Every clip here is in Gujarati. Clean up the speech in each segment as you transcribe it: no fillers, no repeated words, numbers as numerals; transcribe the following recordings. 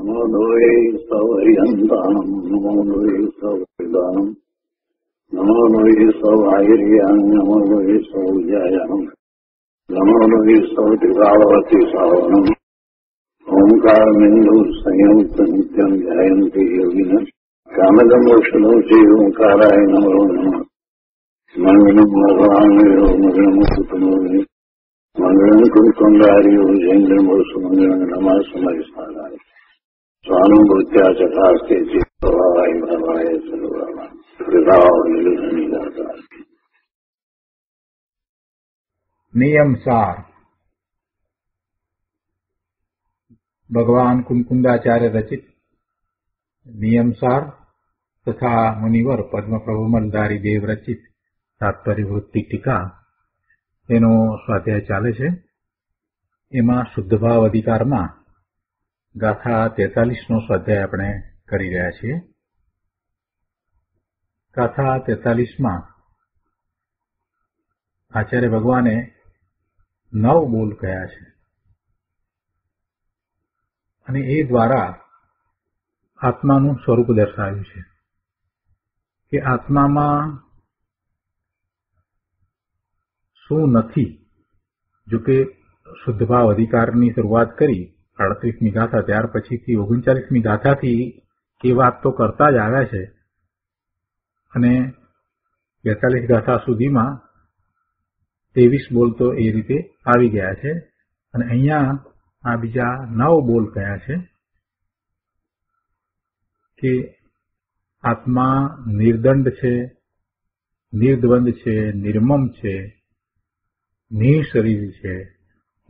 નમો દ્વૈ સવયંતાનમ નમો દ્વૈ સવૈદાનમ નમો દ્વૈ સવાયર્યાન નમો દ્વૈ સૌજ્યાયનમ નમો દ્વૈ સૌતિભાવતી સાવનમ ઓંકારમિંદુ સંયુક્ત નિત્યમ ધ્યાયંતિ યોગિન કામદમોક્ષદો શ્રી ઓંકારાય નમો નમઃ મંગલમ ભગવાનયો મંગલમ કુટુંબોને મંગલમ કુંડાર્યો જૈન્દ્રમો સુમંગલમ નમઃ સમયસ્થાનાય સ્વાનુભૂત્યા ચકાસ્તે ચિત્તવાય ભવાય સર્વમાં પ્રભાવનિર્ધનિદાતા. નિયમ સાર. ભગવાન કુંકુંદાચાર્ય રચિત નિયમસાર તથા મુનિવર પદ્મપ્રભુ મલધારી દેવ રચિત તાત્પર્યવૃત્તિ ટીકા એનો સ્વાધ્યાય ચાલે છે. એમાં શુદ્ધભાવ અધિકારમાં ગાથા 43નો સ્વાધ્યાય આપણે કરી રહ્યા છીએ. ગાથા 43માં આચાર્ય ભગવાને 9 બોલ કયા છે અને એ દ્વારા આત્માનું સ્વરૂપ દર્શાવ્યું છે કે આત્મામાં શું નથી. જો કે શુદ્ધભાવ અધિકારની શરૂઆત કરી 38મી ગાથા, ત્યાર પછીથી 39મી ગાથાથી એ વાત તો કરતા જ આવ્યા છે અને 42 ગાથા સુધીમાં 23 બોલ તો એ રીતે આવી ગયા છે. અને અહીંયા આ બીજા 9 બોલ કયા છે કે આત્મા નિર્દંડ છે, નિર્દ્વંદ છે, નિર્મમ છે, નિઃશરીર છે,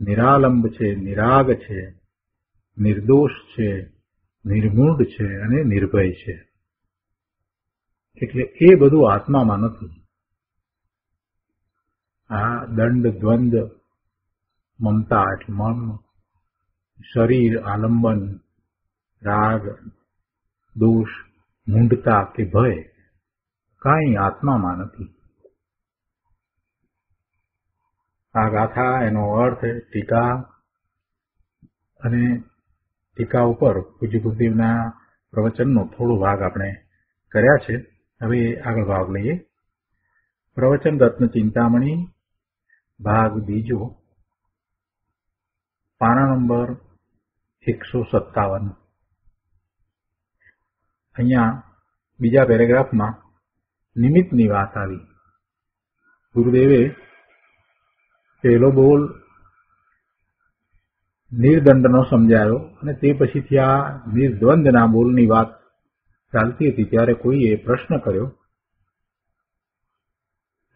નિરાલંબ છે, નિરાગ છે, નિર્દોષ છે, નિર્મૂઢ છે અને નિર્ભય છે. એટલે એ બધું આત્મામાં નથી. આ દંડ, દ્વંદ, મમતા એટલે મમ, શરીર, આલંબન, રાગ, દોષ, મૂંઢતા કે ભય કાંઈ આત્મામાં નથી. આ ગાથા, એનો અર્થ, ટીકા અને ટીકા ઉપર પૂજ્ય ગુરુદેવના પ્રવચનનો થોડો ભાગ આપણે કર્યા છે. હવે આગળ ભાગ લઈએ. પ્રવચન રત્ન ચિંતામણી ભાગ બીજો, પાના નંબર 157. અહીંયા બીજા પેરેગ્રાફમાં નિમિત્તની વાત આવી. ગુરુદેવે પહેલો બોલ નિર્દંડનો સમજાયો અને તે પછીથી આ નિર્દ્વંદના બોલની વાત ચાલતી હતી ત્યારે કોઈએ પ્રશ્ન કર્યો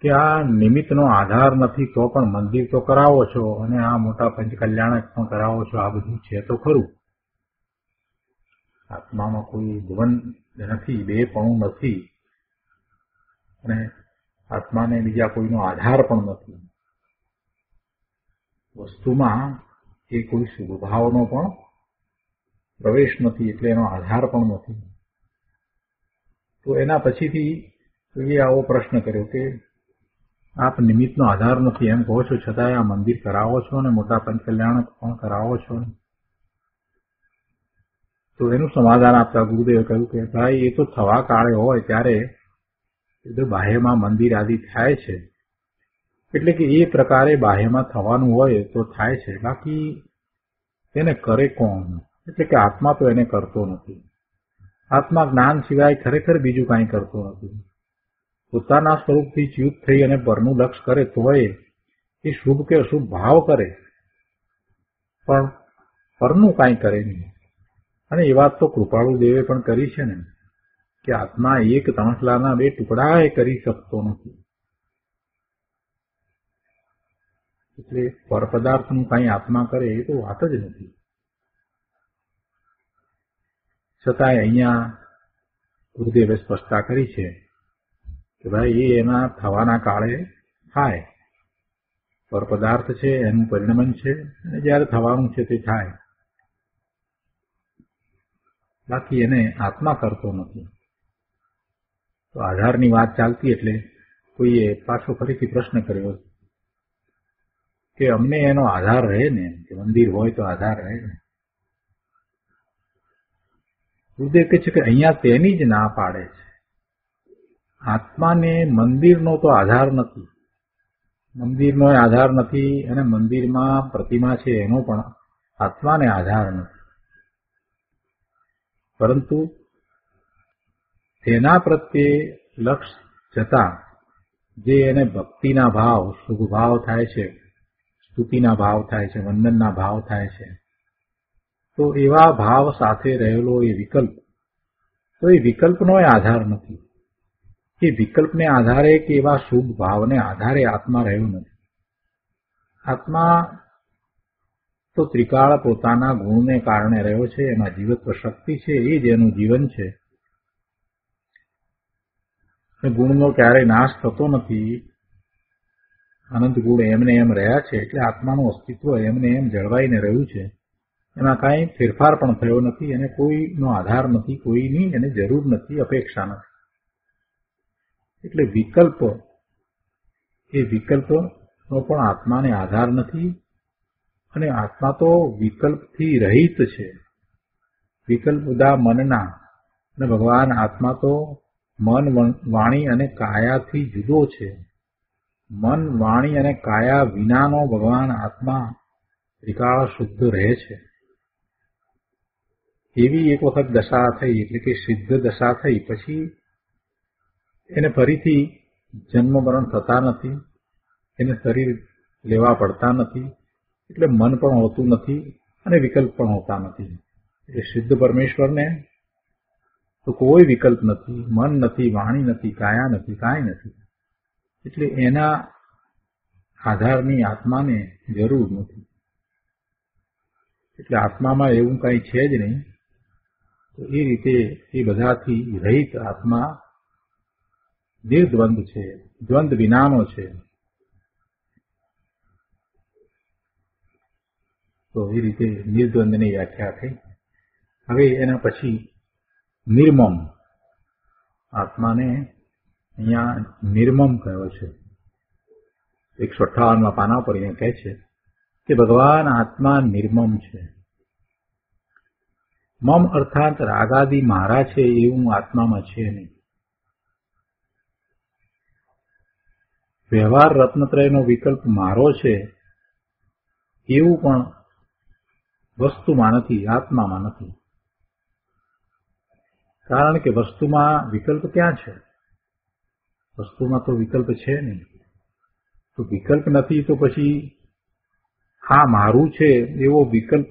કે આ નિમિત્તનો આધાર નથી તો પણ મંદિર તો કરાવો છો અને આ મોટા પંચકલ્યાણક પણ કરાવો છો, આ બધું છે તો ખરું. આત્મામાં કોઈ દ્વંદ નથી, બેપણું નથી અને આત્માને બીજા કોઈનો આધાર પણ નથી. વસ્તુમાં એ કોઈ સ્વભાવનો પણ પ્રવેશ નથી એટલે એનો આધાર પણ નથી. તો એના પછીથી એ આવો પ્રશ્ન કર્યો કે આપ નિમિત્તનો આધાર નથી એમ કહો છો, છતાંય આ મંદિર કરાવો છો અને મોટા પંચકલ્યાણક પણ કરાવો છો. તો એનું સમાધાન આપતા ગુરુદેવે કહ્યું કે ભાઈ એ તો થવા કાળે હોય ત્યારે બાહ્યમાં મંદિર આદિ થાય છે એટલે કે એ પ્રકારે બાહ્યમાં થવાનું હોય તો થાય છે, બાકી એને કરે કોણ? એટલે કે આત્મા તો એને કરતો નથી. આત્મા જ્ઞાન સિવાય ખરેખર બીજું કાંઈ કરતો નથી. પોતાના સ્વરૂપથી ચ્યુત થઈ અને પરનું લક્ષ કરે તોય એ શુભ કે અશુભ ભાવ કરે પણ પરનું કાંઈ કરે નહીં. અને એ વાત તો કૃપાળુ દેવે પણ કરી છે ને કે આત્મા એક તણખલાના 2 ટુકડા એ કરી શકતો નથી. એટલે પરપદાર્થનું કાંઈ આત્મા કરે એ તો વાત જ નથી. છતાંય અહીંયા ગુરુદેવે સ્પષ્ટતા કરી છે કે ભાઈ એ એના થવાના કાળે થાય. પરપદાર્થ છે એનું પરિણમન છે અને જયારે થવાનું છે તે થાય, બાકી એને આત્મા કરતો નથી. તો આધારની વાત ચાલતી એટલે કોઈએ પાછો ફરીથી પ્રશ્ન કર્યો કે અમને એનો આધાર રહે ને, કે મંદિર હોય તો આધાર રહે ને. ગુરુદેવ કહે છે કે અહીંયા તેની જ ના પાડે છે. આત્માને મંદિરનો તો આધાર નથી, મંદિરનો આધાર નથી, અને મંદિરમાં પ્રતિમા છે એનો પણ આત્માને આધાર નથી. પરંતુ તેના પ્રત્યે લક્ષ જતા જે એને ભક્તિના ભાવ, શુભ ભાવ થાય છે, સ્તુતિના ભાવ થાય છે, વંદનના ભાવ થાય છે, તો એવા ભાવ સાથે રહેલો એ વિકલ્પ, તો એ વિકલ્પનો આધાર નથી. એ વિકલ્પને આધારે કે એવા શુભ ભાવને આધારે આત્મા રહ્યો નથી. આત્મા તો ત્રિકાળ પોતાના ગુણને કારણે રહ્યો છે, એમાં જીવત્વ શક્તિ છે, એ જ એનું જીવન છે. ગુણનો ક્યારેય નાશ થતો નથી. અનંત ગુણ એમને એમ રહ્યા છે, એટલે આત્માનું અસ્તિત્વ એમને એમ જળવાઈને રહ્યું છે. એમાં કાંઈ ફેરફાર પણ થયો નથી, અને કોઈનો આધાર નથી, કોઈની એને જરૂર નથી, અપેક્ષા નથી. એટલે વિકલ્પ, એ વિકલ્પનો પણ આત્માને આધાર નથી, અને આત્મા તો વિકલ્પથી રહિત છે. વિકલ્પ બધા મનના, અને ભગવાન આત્મા તો મન, વાણી અને કાયાથી જુદો છે. મન, વાણી અને કાયા વિનાનો ભગવાન આત્મા ત્રિકાળ શુદ્ધ રહે છે. એવી એક વખત દશા થઈ, એટલે કે સિદ્ધ દશા થઈ, પછી એને ફરીથી જન્મ મરણ થતા નથી, એને શરીર લેવા પડતા નથી, એટલે મન પણ હોતું નથી અને વિકલ્પ પણ હોતા નથી. એટલે સિદ્ધ પરમેશ્વરને તો કોઈ વિકલ્પ નથી, મન નથી, વાણી નથી, કાયા નથી, કાંઈ નથી. એટલે એના આધારની આત્માને જરૂર નથી. એટલે આત્મામાં એવું કાંઈ છે જ નહીં. તો એ રીતે એ બધાથી રહિત આત્મા નિર્દ્વંદ છે, દ્વંદ વિનાનો છે. તો એ રીતે નિર્દ્વંદની વ્યાખ્યા થઈ. હવે એના પછી નિર્મમ, આત્માને અહીંયા નિર્મમ કહ્યો છે. 158માં પાના પર અહીંયા કહે છે કે ભગવાન આત્મા નિર્મમ છે. મમ અર્થાત રાગાદી મારા છે એવું આત્મામાં છે નહીં. વ્યવહાર રત્નત્રયનો વિકલ્પ મારો છે એવું પણ વસ્તુમાં નથી, આત્મામાં નથી. કારણ કે વસ્તુમાં વિકલ્પ ક્યાં છે? વસ્તુમાં તો વિકલ્પ છે નહીં. તો વિકલ્પ નથી તો પછી આ મારું છે એવો વિકલ્પ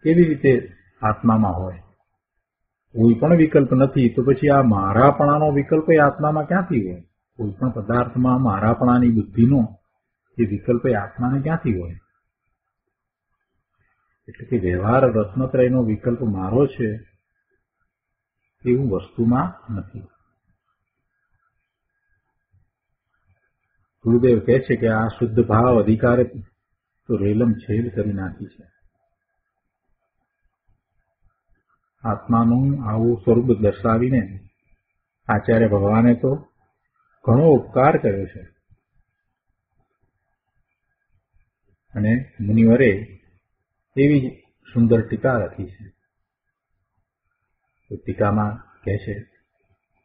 કેવી રીતે આત્મામાં હોય? કોઈ પણ વિકલ્પ નથી તો પછી આ મારાપણાનો વિકલ્પ એ આત્મામાં ક્યાંથી હોય? કોઈ પણ પદાર્થમાં મારાપણાની બુદ્ધિનો એ વિકલ્પ એ આત્માને ક્યાંથી હોય? એટલે કે વ્યવહાર રત્નત્રયનો વિકલ્પ મારો છે એવું વસ્તુમાં નથી. ગુરુદેવ કહે છે કે આ શુદ્ધ ભાવ અધિકારે તો રેલમ છેદ કરી નાખી છે. આત્માનું આવું સ્વરૂપ દર્શાવીને આચાર્ય ભગવાને તો ઘણો ઉપકાર કર્યો છે. અને મુનિવરે એવી સુંદર ટીકા લખી છે. ટીકામાં કહે છે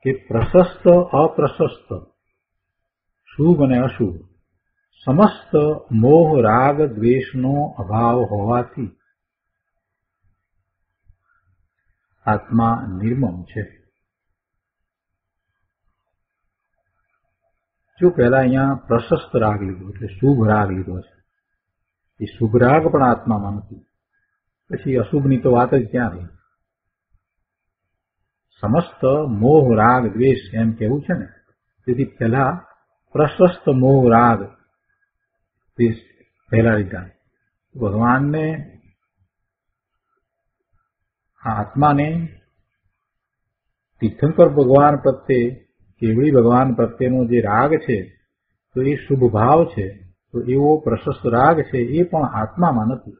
કે પ્રશસ્ત અપ્રશસ્ત, શુભ અને અશુભ સમસ્ત મોહ રાગ દ્વેષનો અભાવ હોવાથી આત્મા નિર્મમ છે. જો પહેલા અહીંયા પ્રશસ્ત રાગ લીધો એટલે શુભ રાગ લીધો છે, એ શુભ રાગ પણ આત્મામાં નથી, પછી અશુભની તો વાત જ ક્યાં રહી? સમસ્ત મોહ રાગ દ્વેષ એમ કેવું છે ને, તેથી પહેલા પ્રશસ્ત મોહ રાગ દ્વેષ પહેલા લીધા. ભગવાનને, આત્માને તીર્થંકર ભગવાન પ્રત્યે, કેવળી ભગવાન પ્રત્યેનો જે રાગ છે તો એ શુભ ભાવ છે. તો એવો પ્રશસ્ત રાગ છે એ પણ આત્મામાં નથી,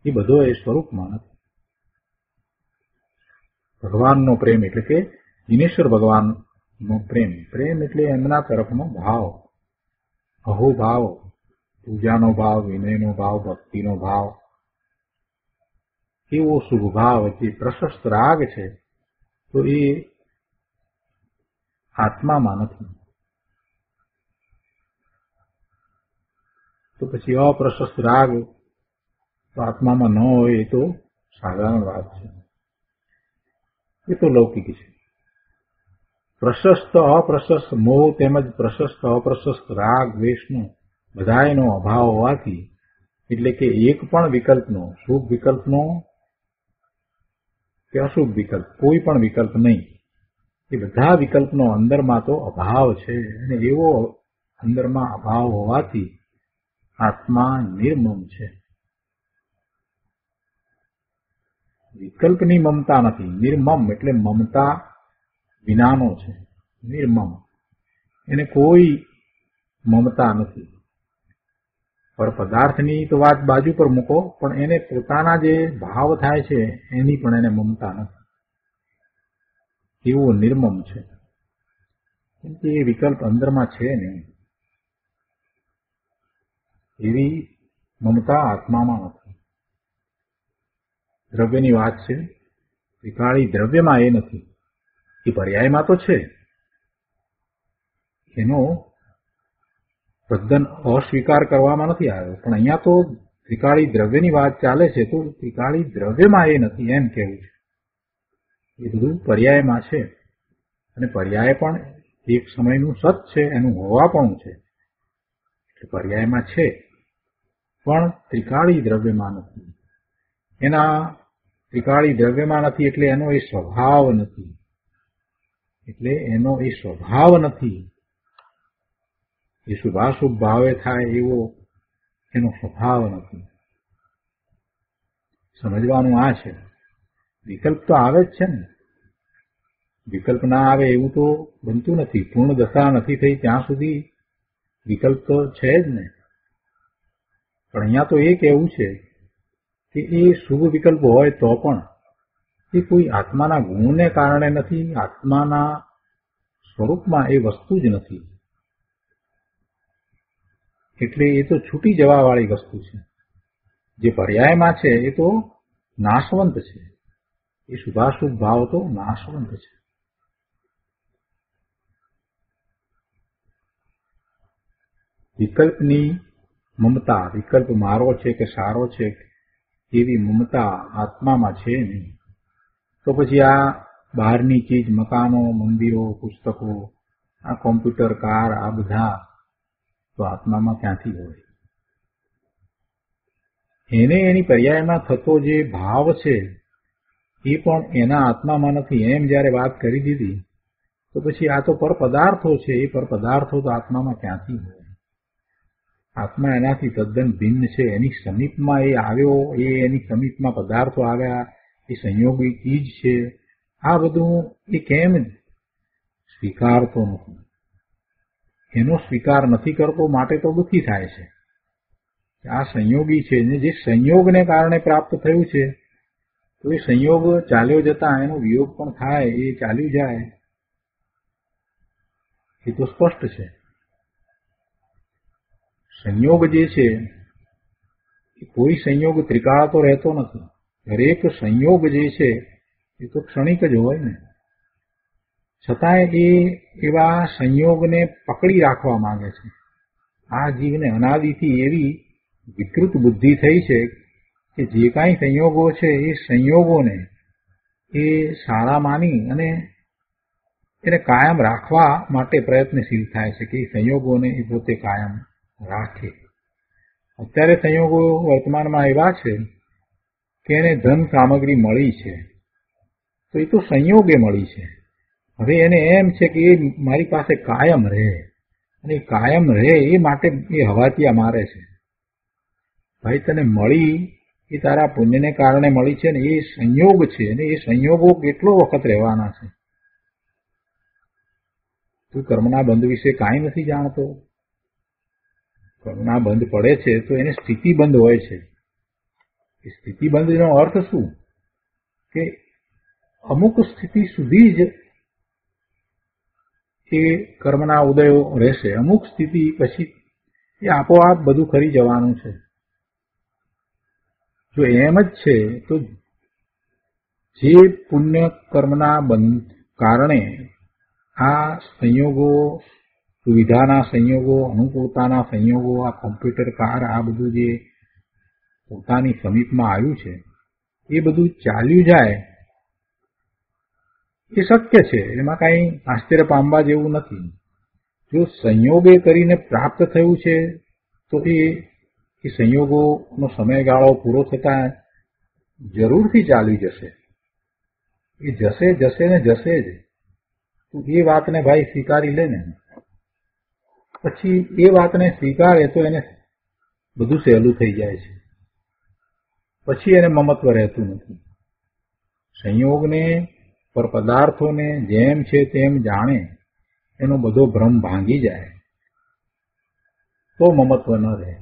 એ બધો એ સ્વરૂપમાં નથી. ભગવાનનો પ્રેમ એટલે કે દિનેશ્વર ભગવાનનો પ્રેમ, પ્રેમ એટલે એમના તરફનો ભાવ, અહોભાવ, પૂજાનો ભાવ, વિનયનો ભાવ, ભક્તિનો ભાવ, એવો શુભભાવ, જે પ્રશસ્ત રાગ છે, તો એ આત્મામાં નથી. તો પછી અપ્રશસ્ત રાગ તો આત્મામાં ન હોય એ તો સાધારણ વાત છે, એ તો લૌકિક છે. પ્રશસ્ત અપ્રશસ્ત મોહ તેમજ પ્રશસ્ત અપ્રશસ્ત રાગ દ્વેષનો બધાયનો અભાવ હોવાથી, એટલે કે એક પણ વિકલ્પનો, શુભ વિકલ્પનો કે અશુભ વિકલ્પ, કોઈ પણ વિકલ્પ નહીં, એ બધા વિકલ્પનો અંદરમાં તો અભાવ છે. અને એવો અંદરમાં અભાવ હોવાથી આત્મા નિર્મમ છે. વિકલ્પની મમતા નથી. નિર્મમ એટલે મમતા વિનાનો છે. નિર્મમ એને કોઈ મમતા નથી. પર પદાર્થની તો વાત બાજુ પર મૂકો, પણ એને પોતાના જે ભાવ થાય છે એની પણ એને મમતા નથી. એવું નિર્મમ છે. કેમ કે એ વિકલ્પ અંદરમાં છે નહીં. એવી મમતા આત્મામાં નથી. દ્રવ્યની વાત છે, ત્રિકાળી દ્રવ્યમાં એ નથી. એ પર્યાયમાં તો છે, એનો તદ્દન અસ્વીકાર કરવામાં નથી આવ્યો, પણ અહીંયા તો ત્રિકાળી દ્રવ્યની વાત ચાલે છે, તો ત્રિકાળી દ્રવ્યમાં એ નથી એમ કહેવું છે. એ બધું પર્યાયમાં છે, અને પર્યાય પણ એક સમયનું સત છે, એનું હોવાપણું છે. એટલે પર્યાયમાં છે, પણ ત્રિકાળી દ્રવ્યમાં નથી. એના ત્રિકાળી દ્રવ્યમાં નથી એટલે એનો એ સ્વભાવ નથી. એટલે એનો એ સ્વભાવ નથી. એ શુભાશુભ ભાવે થાય એવો એનો સ્વભાવ નથી. સમજવાનું આ છે. વિકલ્પ તો આવે જ છે ને. વિકલ્પ ના આવે એવું તો બનતું નથી. પૂર્ણ દશા નથી થઈ ત્યાં સુધી વિકલ્પ તો છે જ ને. પણ અહીંયા તો એ કહેવું છે કે એ શુભ વિકલ્પ હોય તો પણ એ કોઈ આત્માના ગુણને કારણે નથી. આત્માના સ્વરૂપમાં એ વસ્તુ જ નથી. એટલે એ તો છૂટી જવા વાળી વસ્તુ છે. જે પર્યાયમાં છે એ તો નાશવંત છે. એ શુભાશુભ ભાવ તો નાશવંત છે. વિકલ્પની મમતા, વિકલ્પ મારો છે કે સારો છે એવી મમતા આત્મામાં છે નહીં. તો પછી આ બહારની ચીજ, મકાનો, મંદિરો, પુસ્તકો, આ કોમ્પ્યુટર, કાર, આ બધા તો આત્મામાં ક્યાંથી હોય? એને એની પર્યાયમાં થતો જે ભાવ છે એ પણ એના આત્મામાં નથી. એમ જયારે વાત કરી દીધી તો પછી આ તો પર પદાર્થો છે. એ પર પદાર્થો તો આત્મામાં ક્યાંથી હોય? આત્મા એનાથી તદ્દન ભિન્ન છે. એની સમીપમાં એ આવ્યો, એ એની સમીપમાં પદાર્થો આવ્યા, એ સંયોગી ચીજ છે. આ બધું એ કેમ સ્વીકારતો નથી? એનો સ્વીકાર નથી કરતો માટે તો દુઃખી થાય છે. આ સંયોગી છે ને, જે સંયોગને કારણે પ્રાપ્ત થયું છે, તો એ સંયોગ ચાલ્યો જતા એનો વિયોગ પણ થાય, એ ચાલ્યું જાય, એ તો સ્પષ્ટ છે. સંયોગ જે છે એ કોઈ સંયોગ ત્રિકાળ તો રહેતો નથી. દરેક સંયોગ જે છે એ તો ક્ષણિક જ હોય ને. છતાંય એ એવા સંયોગને પકડી રાખવા માંગે છે. આ જીવને અનાદિથી એવી વિકૃત બુદ્ધિ થઈ છે કે જે કાંઈ સંયોગો છે એ સંયોગોને એ સારા માની અને એને કાયમ રાખવા માટે પ્રયત્નશીલ થાય છે કે એ સંયોગોને એ પોતે કાયમ રાખે. અત્યારે સંયોગો વર્તમાનમાં એવા છે કે એને ધન સામગ્રી મળી છે, તો એ તો સંયોગે મળી છે. હવે એને એમ છે કે એ મારી પાસે કાયમ રહે, અને કાયમ રહે એ માટે એ હવાતિયા મારે છે. ભાઈ તને મળી એ તારા પુણ્યને કારણે મળી છે ને, એ સંયોગ છે, અને એ સંયોગો કેટલો વખત રહેવાના છે? તું કર્મના બંધ વિશે કાંઈ નથી જાણતો. કર્મના બંધ પડે છે તો એને સ્થિતિ બંધ હોય છે. એ સ્થિતિ બંધનો અર્થ શું? કે અમુક સ્થિતિ સુધી જ એ કર્મના ઉદયો રહેશે. અમુક સ્થિતિ પછી એ આપોઆપ બધું ખરી જવાનું છે. જો એમ જ છે તો જે પુણ્ય કર્મના કારણે આ સંયોગો, સુવિધાના સંયોગો, અનુકૂળતાના સંયોગો, આ કોમ્પ્યુટર કાર, આ બધું જે પોતાની સમીપમાં આવ્યું છે એ બધું ચાલ્યું જાય એ શક્ય છે. એમાં કાંઈ આશ્ચર્ય પામવા જેવું નથી. જો સંયોગે કરીને પ્રાપ્ત થયું છે તો એ સંયોગોનો સમયગાળો પૂરો થતા જરૂરથી ચાલી જશે. એ જશે ને જશે જ. તું એ વાતને ભાઈ સ્વીકારી લે ને. પછી એ વાતને સ્વીકારે તો એને બધું સહેલું થઈ જાય છે. પછી એને મમત્વ રહેતું નથી. સંયોગને પર પદાર્થોને જેમ છે તેમ જાણે, એનો બધો ભ્રમ ભાંગી જાય તો મમત્વ ન રહે.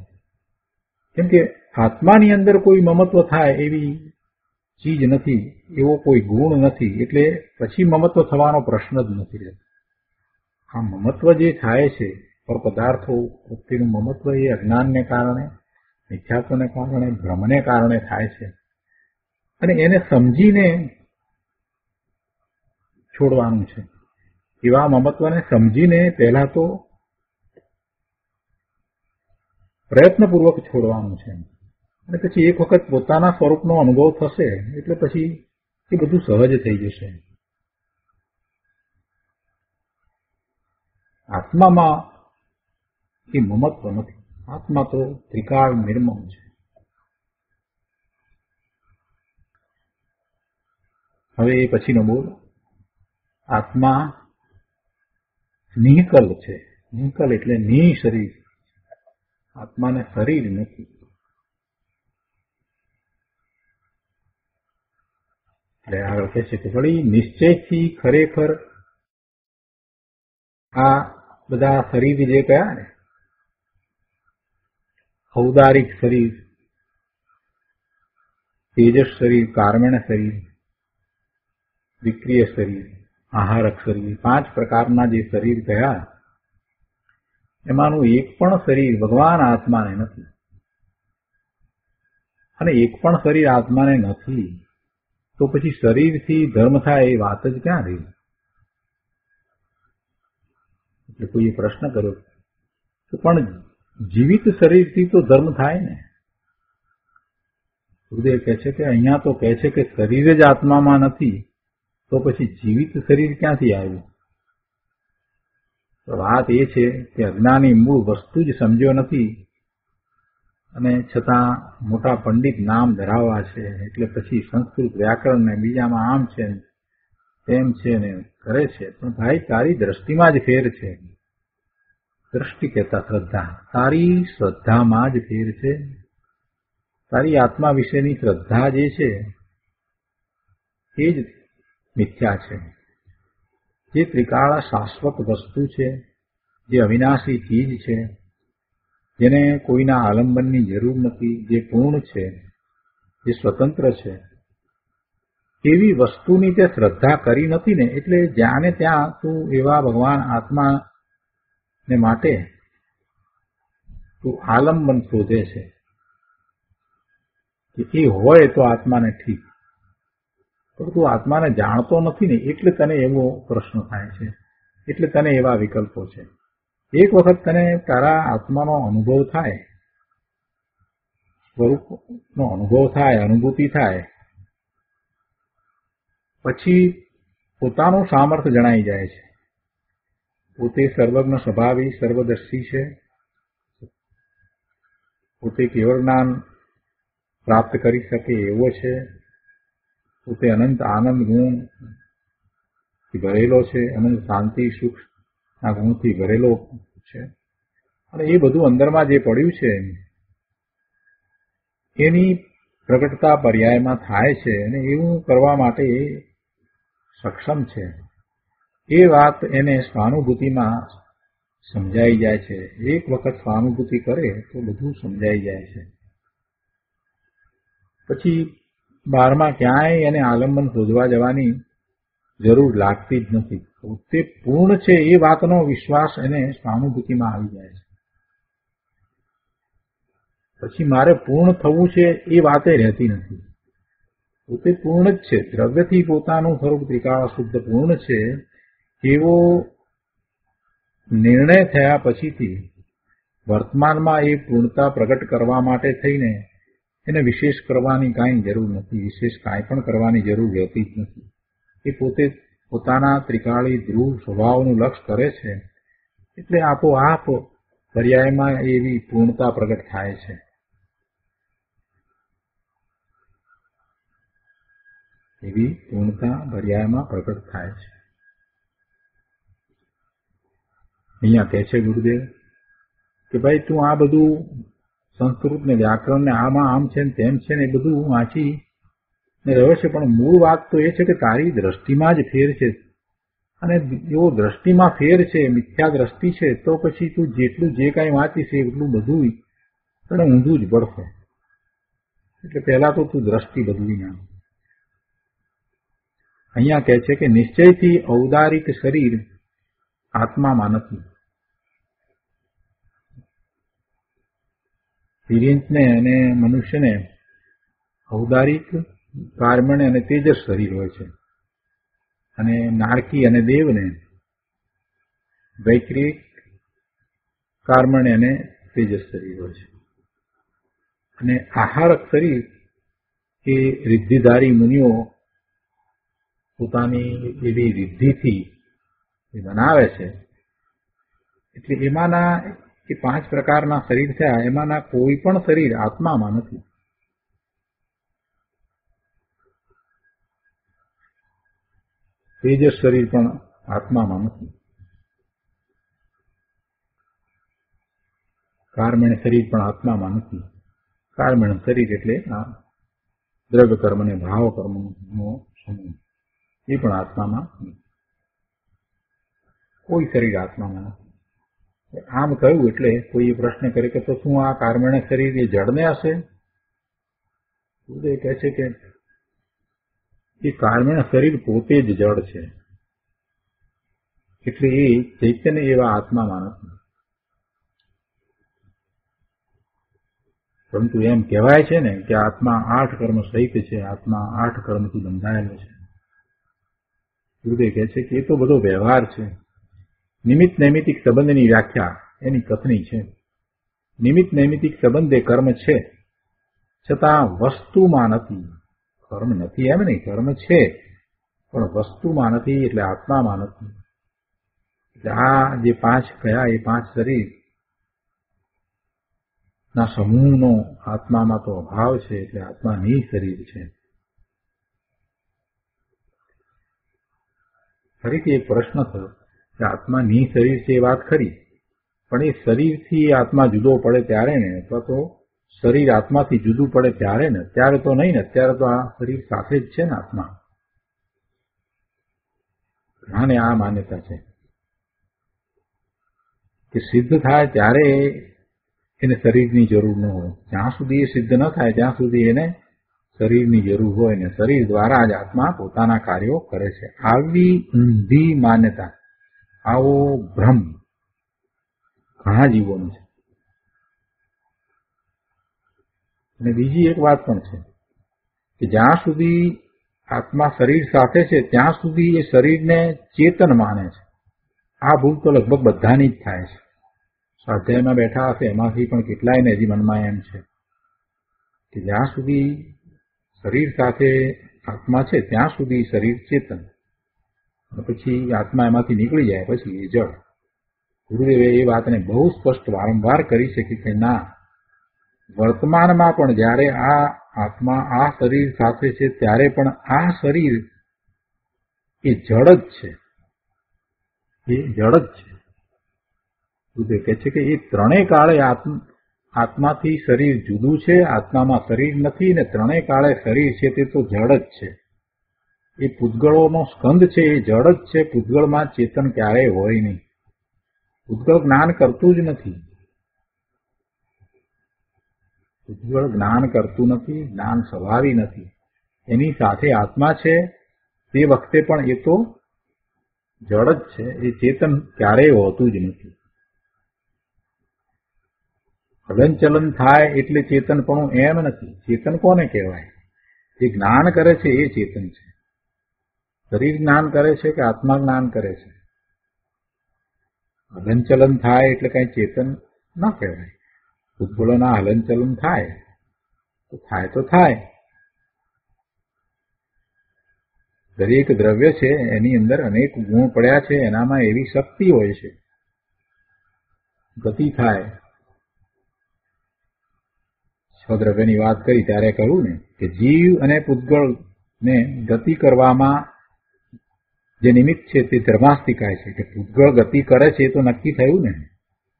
કેમ કે આત્માની અંદર કોઈ મમત્વ થાય એવી ચીજ નથી, એવો કોઈ ગુણ નથી, એટલે પછી મમત્વ થવાનો પ્રશ્ન જ નથી રહેતો. આ મમત્વ જે થાય છે પર પદાર્થો પ્રત્યેનું મમત્વ, એ અજ્ઞાનને કારણે, મિથ્યાત્વને કારણે, ભ્રમને કારણે થાય છે. અને એને સમજીને છોડવાનું છે. એવા મમત્વને સમજીને પહેલા તો પ્રયત્નપૂર્વક છોડવાનું છે. અને પછી એક વખત પોતાના સ્વરૂપનો અનુભવ થશે એટલે પછી એ બધું સહજ થઈ જશે. આત્મામાં એ મમત્વ નથી. આત્મા તો ત્રિકાળ નિર્મમ છે. હવે એ પછીનો બોલ. આત્મા નિહકલ છે. નિહકલ એટલે નિહ શરીર. આત્માને શરીર નથી. એટલે આગળ કહે છે કે વળી નિશ્ચયથી ખરેખર આ બધા શરીર જે કયા ને, ઔદારિક શરીર, તેજસ શરીર, કાર્મણ શરીર, વિક્રિય શરીર, આહારક શરીર, 5 પ્રકારના જે શરીર કયા, એમાંનું એક પણ શરીર ભગવાન આત્માને નથી. અને એક પણ શરીર આત્માને નથી તો પછી શરીરથી ધર્મ થાય એ વાત જ ક્યાં રહી? એટલે કોઈએ પ્રશ્ન કર્યો તો પણ જીવિત શરીરથી તો ધર્મ થાય ને. ગુરુદેવ કહે છે કે અહીંયા તો કહે છે કે શરીર જ આત્મામાં નથી તો પછી જીવિત શરીર ક્યાંથી આવ્યું? તો વાત એ છે કે અજ્ઞાની મૂળ વસ્તુ જ સમજ્યો નથી અને છતાં મોટા પંડિત નામ ધરાવવા છે એટલે પછી સંસ્કૃત વ્યાકરણ ને બીજામાં આમ છે તેમ છે ને કરે છે. પણ ભાઈ તારી દ્રષ્ટિમાં જ ફેર છે. દ્રષ્ટિ કહેતા શ્રદ્ધા. તારી શ્રદ્ધામાં જ ફેર છે. તારી આત્મા વિશેની શ્રદ્ધા જે છે એ જ મિથ્યા છે. જે ત્રિકાળ શાશ્વત વસ્તુ છે, જે અવિનાશી ચીજ છે, જેને કોઈના આલંબનની જરૂર નથી, જે પૂર્ણ છે, જે સ્વતંત્ર છે, એવી વસ્તુની તે શ્રદ્ધા કરી નથી ને એટલે જ્યાં ને ત્યાં તું એવા ભગવાન આત્માને માટે તું આલંબન શોધે છે કે એ હોય તો આત્માને ઠીક, પણ તું આત્માને જાણતો નથી ને એટલે તને એવો પ્રશ્ન થાય છે, એટલે તને એવા વિકલ્પો છે. એક વખત તને તારા આત્માનો અનુભવ થાય, સ્વરૂપનો અનુભવ થાય, અનુભૂતિ થાય, પછી પોતાનું સામર્થ્ય જણાઈ જાય છે. પોતે સર્વજ્ઞ સ્વભાવી સર્વદર્શી છે, પોતે કેવળ જ્ઞાન પ્રાપ્ત કરી શકે એવો છે, પોતે અનંત આનંદ ગુણથી ભરેલો છે, અનંત શાંતિ સુખ ના ગુણથી ભરેલો છે. અને એ બધું અંદરમાં જે પડ્યું છે એની પ્રગટતા પર્યાયમાં થાય છે અને એવું કરવા માટે એ સક્ષમ છે. એ વાત એને સ્વાનુભૂતિમાં સમજાઈ જાય છે. એક વખત સ્વાનુભૂતિ કરે તો બધું સમજાઈ જાય છે. પછી બહારમાં ક્યાંય એને આલંબન શોધવા જવાની જરૂર લાગતી જ નથી. પોતે પૂર્ણ છે એ વાતનો વિશ્વાસ એને સ્વાનુભૂતિમાં આવી જાય છે. પછી મારે પૂર્ણ થવું છે એ વાતે રહેતી નથી. પોતે પૂર્ણ જ છે, દ્રવ્યથી પોતાનું સ્વરૂપ ત્રિકાળ શુદ્ધ પૂર્ણ છે એવો નિર્ણય થયા પછીથી વર્તમાનમાં એ પૂર્ણતા પ્રગટ કરવા માટે થઈને એને વિશેષ કરવાની કાંઈ જરૂર નથી, વિશેષ કાંઈ પણ કરવાની જરૂર રહેતી જ નથી. એ પોતે પોતાના ત્રિકાળી ધ્રુવ સ્વભાવનું લક્ષ કરે છે એટલે આપોઆપ પર્યાયમાં એવી પૂર્ણતા પ્રગટ થાય છે. એવી પૂર્ણતા પર્યાયમાં પ્રગટ થાય છે. અહીંયા કહે છે ગુરુદેવ કે ભાઈ તું આ બધું સંસ્કૃત ને વ્યાકરણ ને આમાં આમ છે ને તેમ છે ને એ બધું વાંચી ને રહ્યો છે, પણ મૂળ વાત તો એ છે કે તારી દ્રષ્ટિમાં જ ફેર છે, અને એવો દ્રષ્ટિમાં ફેર છે, મિથ્યા દ્રષ્ટિ છે, તો પછી તું જેટલું જે કાંઈ વાંચીશ એટલું બધું તને ઊંધું જ પડશે. એટલે પહેલા તો તું દ્રષ્ટિ બદલી નાખ. અહીંયા કહે છે કે નિશ્ચયથી ઔદારિક શરીર આત્મામાં નથી. તિર્યંચને અને મનુષ્યને ઔદારિક, કાર્મણ અને તેજસ શરીર હોય છે, અને નારકી અને દેવને વૈક્રિક, કાર્મણ અને તેજસ શરીર હોય છે. અને આહારક શરીર એ રિદ્ધિધારી મુનિઓ પોતાની એવી રિદ્ધિથી બનાવે છે. એટલે એમાંના એ 5 પ્રકારના શરીર થયા, એમાંના કોઈ પણ શરીર આત્મામાં નથી. તેજસ શરીર પણ આત્મામાં નથી. કાર્મણ શરીર પણ આત્મામાં નથી. કાર્મણ શરીર એટલે આ દ્રવ્ય કર્મ અને ભાવ કર્મનો સમૂહ, એ પણ આત્મામાં નથી. કોઈ શરીર આત્મામાં નથી. આમ કહ્યું એટલે કોઈ પ્રશ્ન કરે કે તો શું આ કાર્મણ શરીર એ જડને હશે? કહે છે કે એ કાર્મણ શરીર પોતે જ જડ છે, એટલે એ ચૈતન્ય એવા આત્મામાં નથી. પરંતુ એમ કહેવાય છે ને કે આત્મા 8 કર્મ સહિત છે, આત્મા 8 કર્મથી બંધાયેલો છે. ગુરુદેવ કહે છે કે એ તો બધો વ્યવહાર છે. નિમિત્ત નૈમિતિક સંબંધની વ્યાખ્યા એની કથની છે. નિમિત્ત નૈમિતિક સંબંધ એ કર્મ છે, છતાં વસ્તુમાં નથી. કર્મ નથી એમ નહીં, કર્મ છે પણ વસ્તુમાં નથી, એટલે આત્મામાં નથી. એટલે આ જે 5 કયા એ 5 શરીર ના સમૂહનો આત્મામાં તો અભાવ છે, એટલે આત્માની શરીર છે. ફરીથી એક પ્રશ્ન થયો કે આત્માની શરીર છે એ વાત ખરી, પણ એ શરીરથી આત્મા જુદો પડે ત્યારે ને, અથવા તો શરીર આત્માથી જુદું પડે ત્યારે ને, ત્યારે તો નહીં ને, અત્યારે તો આ શરીર સાથે જ છે ને આત્મા. ઘણાને આ માન્યતા છે કે સિદ્ધ થાય ત્યારે એને શરીરની જરૂર ન હોય. જ્યાં સુધી એ સિદ્ધ ન થાય ત્યાં સુધી એને શરીરની જરૂર હોય, ને શરીર દ્વારા જ આત્મા પોતાના કાર્યો કરે છે. આવી ઊંધી માન્યતા, આવો ભ્રમ ઘણા જીવોનો છે. અને બીજી એક વાત પણ છે કે જ્યાં સુધી આત્મા શરીર સાથે છે ત્યાં સુધી એ શરીરને ચેતન માને છે. આ ભૂલ તો લગભગ બધાની જ થાય છે. સ્વાધ્યાયમાં બેઠા હશે એમાંથી પણ કેટલાયને હજી મનમાં એમ છે કે જ્યાં સુધી શરીર સાથે આત્મા છે ત્યાં સુધી શરીર ચેતન, પછી આત્મા એમાંથી નીકળી જાય પછી એ જળ. ગુરુદેવે એ વાતને બહુ સ્પષ્ટ વારંવાર કરી છે કે ના, વર્તમાનમાં પણ જ્યારે આ આત્મા આ શરીર સાથે છે ત્યારે પણ આ શરીર એ જળ જ છે, એ જળ જ છે. ગુરુદેવ કહે છે કે એ ત્રણેય કાળે આત્માથી શરીર જુદું છે, આત્મામાં શરીર નથી, ને ત્રણેય કાળે શરીર છે તે તો જળ જ છે. એ પૂતગળોનો સ્કંદ છે એ જળ જ છે. પૂતગળમાં ચેતન ક્યારેય હોય નહીં. પૂતગળ જ્ઞાન કરતું જ નથી. પૂતગળ જ્ઞાન કરતું નથી, જ્ઞાન સ્વભાવી નથી. એની સાથે આત્મા છે તે વખતે પણ એ તો જળ જ છે. એ ચેતન ક્યારેય હોતું જ નથી. હલનચલન થાય એટલે ચેતનપણું એમ નથી. ચેતન કોને કહેવાય? જે જ્ઞાન કરે છે એ ચેતન છે. શરીર જ્ઞાન કરે છે કે આત્મા જ્ઞાન કરે છે? હલનચલન થાય એટલે કઈ ચેતન ના કહેવાય. ભૂતગોળોના હલનચલન થાય તો થાય. દરેક દ્રવ્ય છે એની અંદર અનેક ગુણ પડ્યા છે, એનામાં એવી શક્તિ હોય છે, ગતિ થાય. સ્વદ્રવ્યની વાત કરી ત્યારે કહ્યું ને કે જીવ અને પૂતગળને ગતિ કરવામાં જે નિમિત્ત છે તે ધર્માસ્તિકાય છે, કે પૂતગળ ગતિ કરે છે એ તો નક્કી થયું ને.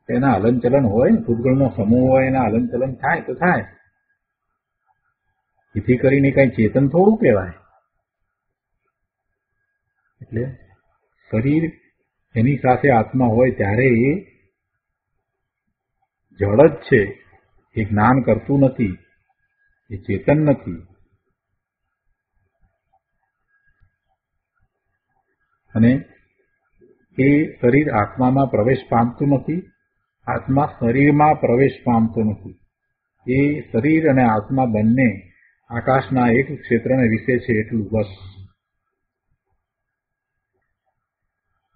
એના હલનચલન હોય, પૂતગળનો સમૂહ હોય, એના હલનચલન થાય તો થાય. જેથી કરીને કઈ ચેતન થોડું કહેવાય. એટલે શરીર એની સાથે આત્મા હોય ત્યારે એ જળ જ છે, એ જ્ઞાન કરતું નથી, એ ચેતન નથી. અને એ શરીર આત્મામાં પ્રવેશ પામતું નથી, આત્મા શરીરમાં પ્રવેશ પામતો નથી. એ શરીર અને આત્મા બંને આકાશના એક ક્ષેત્રને વિશે છે એટલું બસ.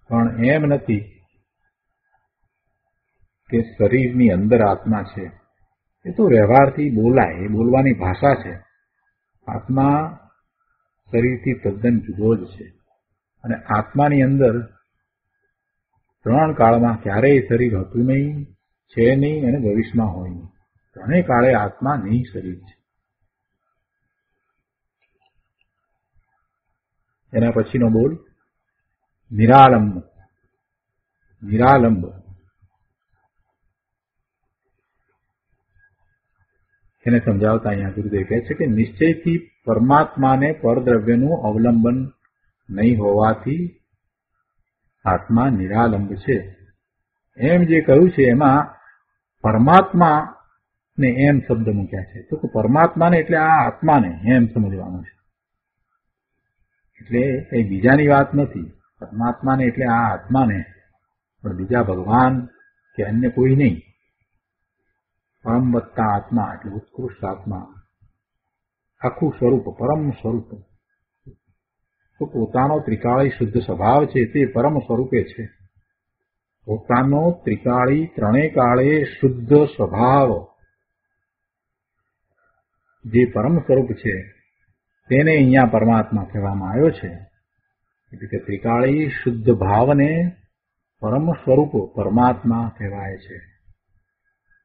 પણ એમ નથી કે શરીરની અંદર આત્મા છે. એ તો વ્યવહારથી બોલાય, એ બોલવાની ભાષા છે. આત્મા શરીરથી તદ્દન જુદો જ છે. અને આત્માની અંદર ત્રણ કાળમાં ક્યારેય શરીર હતું નહીં, છે નહીં અને ભવિષ્યમાં હોય નહીં. ત્રણેય કાળે આત્મા નહીં શરીર છે. એના પછીનો બોલ નિરાલંબ. નિરાલંબ એને સમજાવતા અહીંયા ગુરુદેવ કહે છે કે નિશ્ચયથી પરમાત્માને પરદ્રવ્યનું અવલંબન નહીં હોવાથી આત્મા નિરાલંબ છે. એમ જે કહ્યું છે એમાં પરમાત્માને એમ શબ્દ મૂક્યા છે. તો પરમાત્માને એટલે આ આત્માને એમ સમજવાનું છે. એટલે કઈ બીજાની વાત નથી. પરમાત્માને એટલે આ આત્માને, પણ બીજા ભગવાન કે અન્ય કોઈ નહીં. પરમ વત્તા આત્મા એટલે ઉત્કૃષ્ટ આત્મા, આખું સ્વરૂપ, પરમ સ્વરૂપ. તો પોતાનો ત્રિકાળી શુદ્ધ સ્વભાવ છે તે પરમ સ્વરૂપે છે. પોતાનો ત્રિકાળી ત્રણેય કાળે શુદ્ધ સ્વભાવ જે પરમ સ્વરૂપ છે તેને અહીંયા પરમાત્મા કહેવામાં આવ્યો છે. એટલે કે ત્રિકાળી શુદ્ધ ભાવને પરમ સ્વરૂપ પરમાત્મા કહેવાય છે.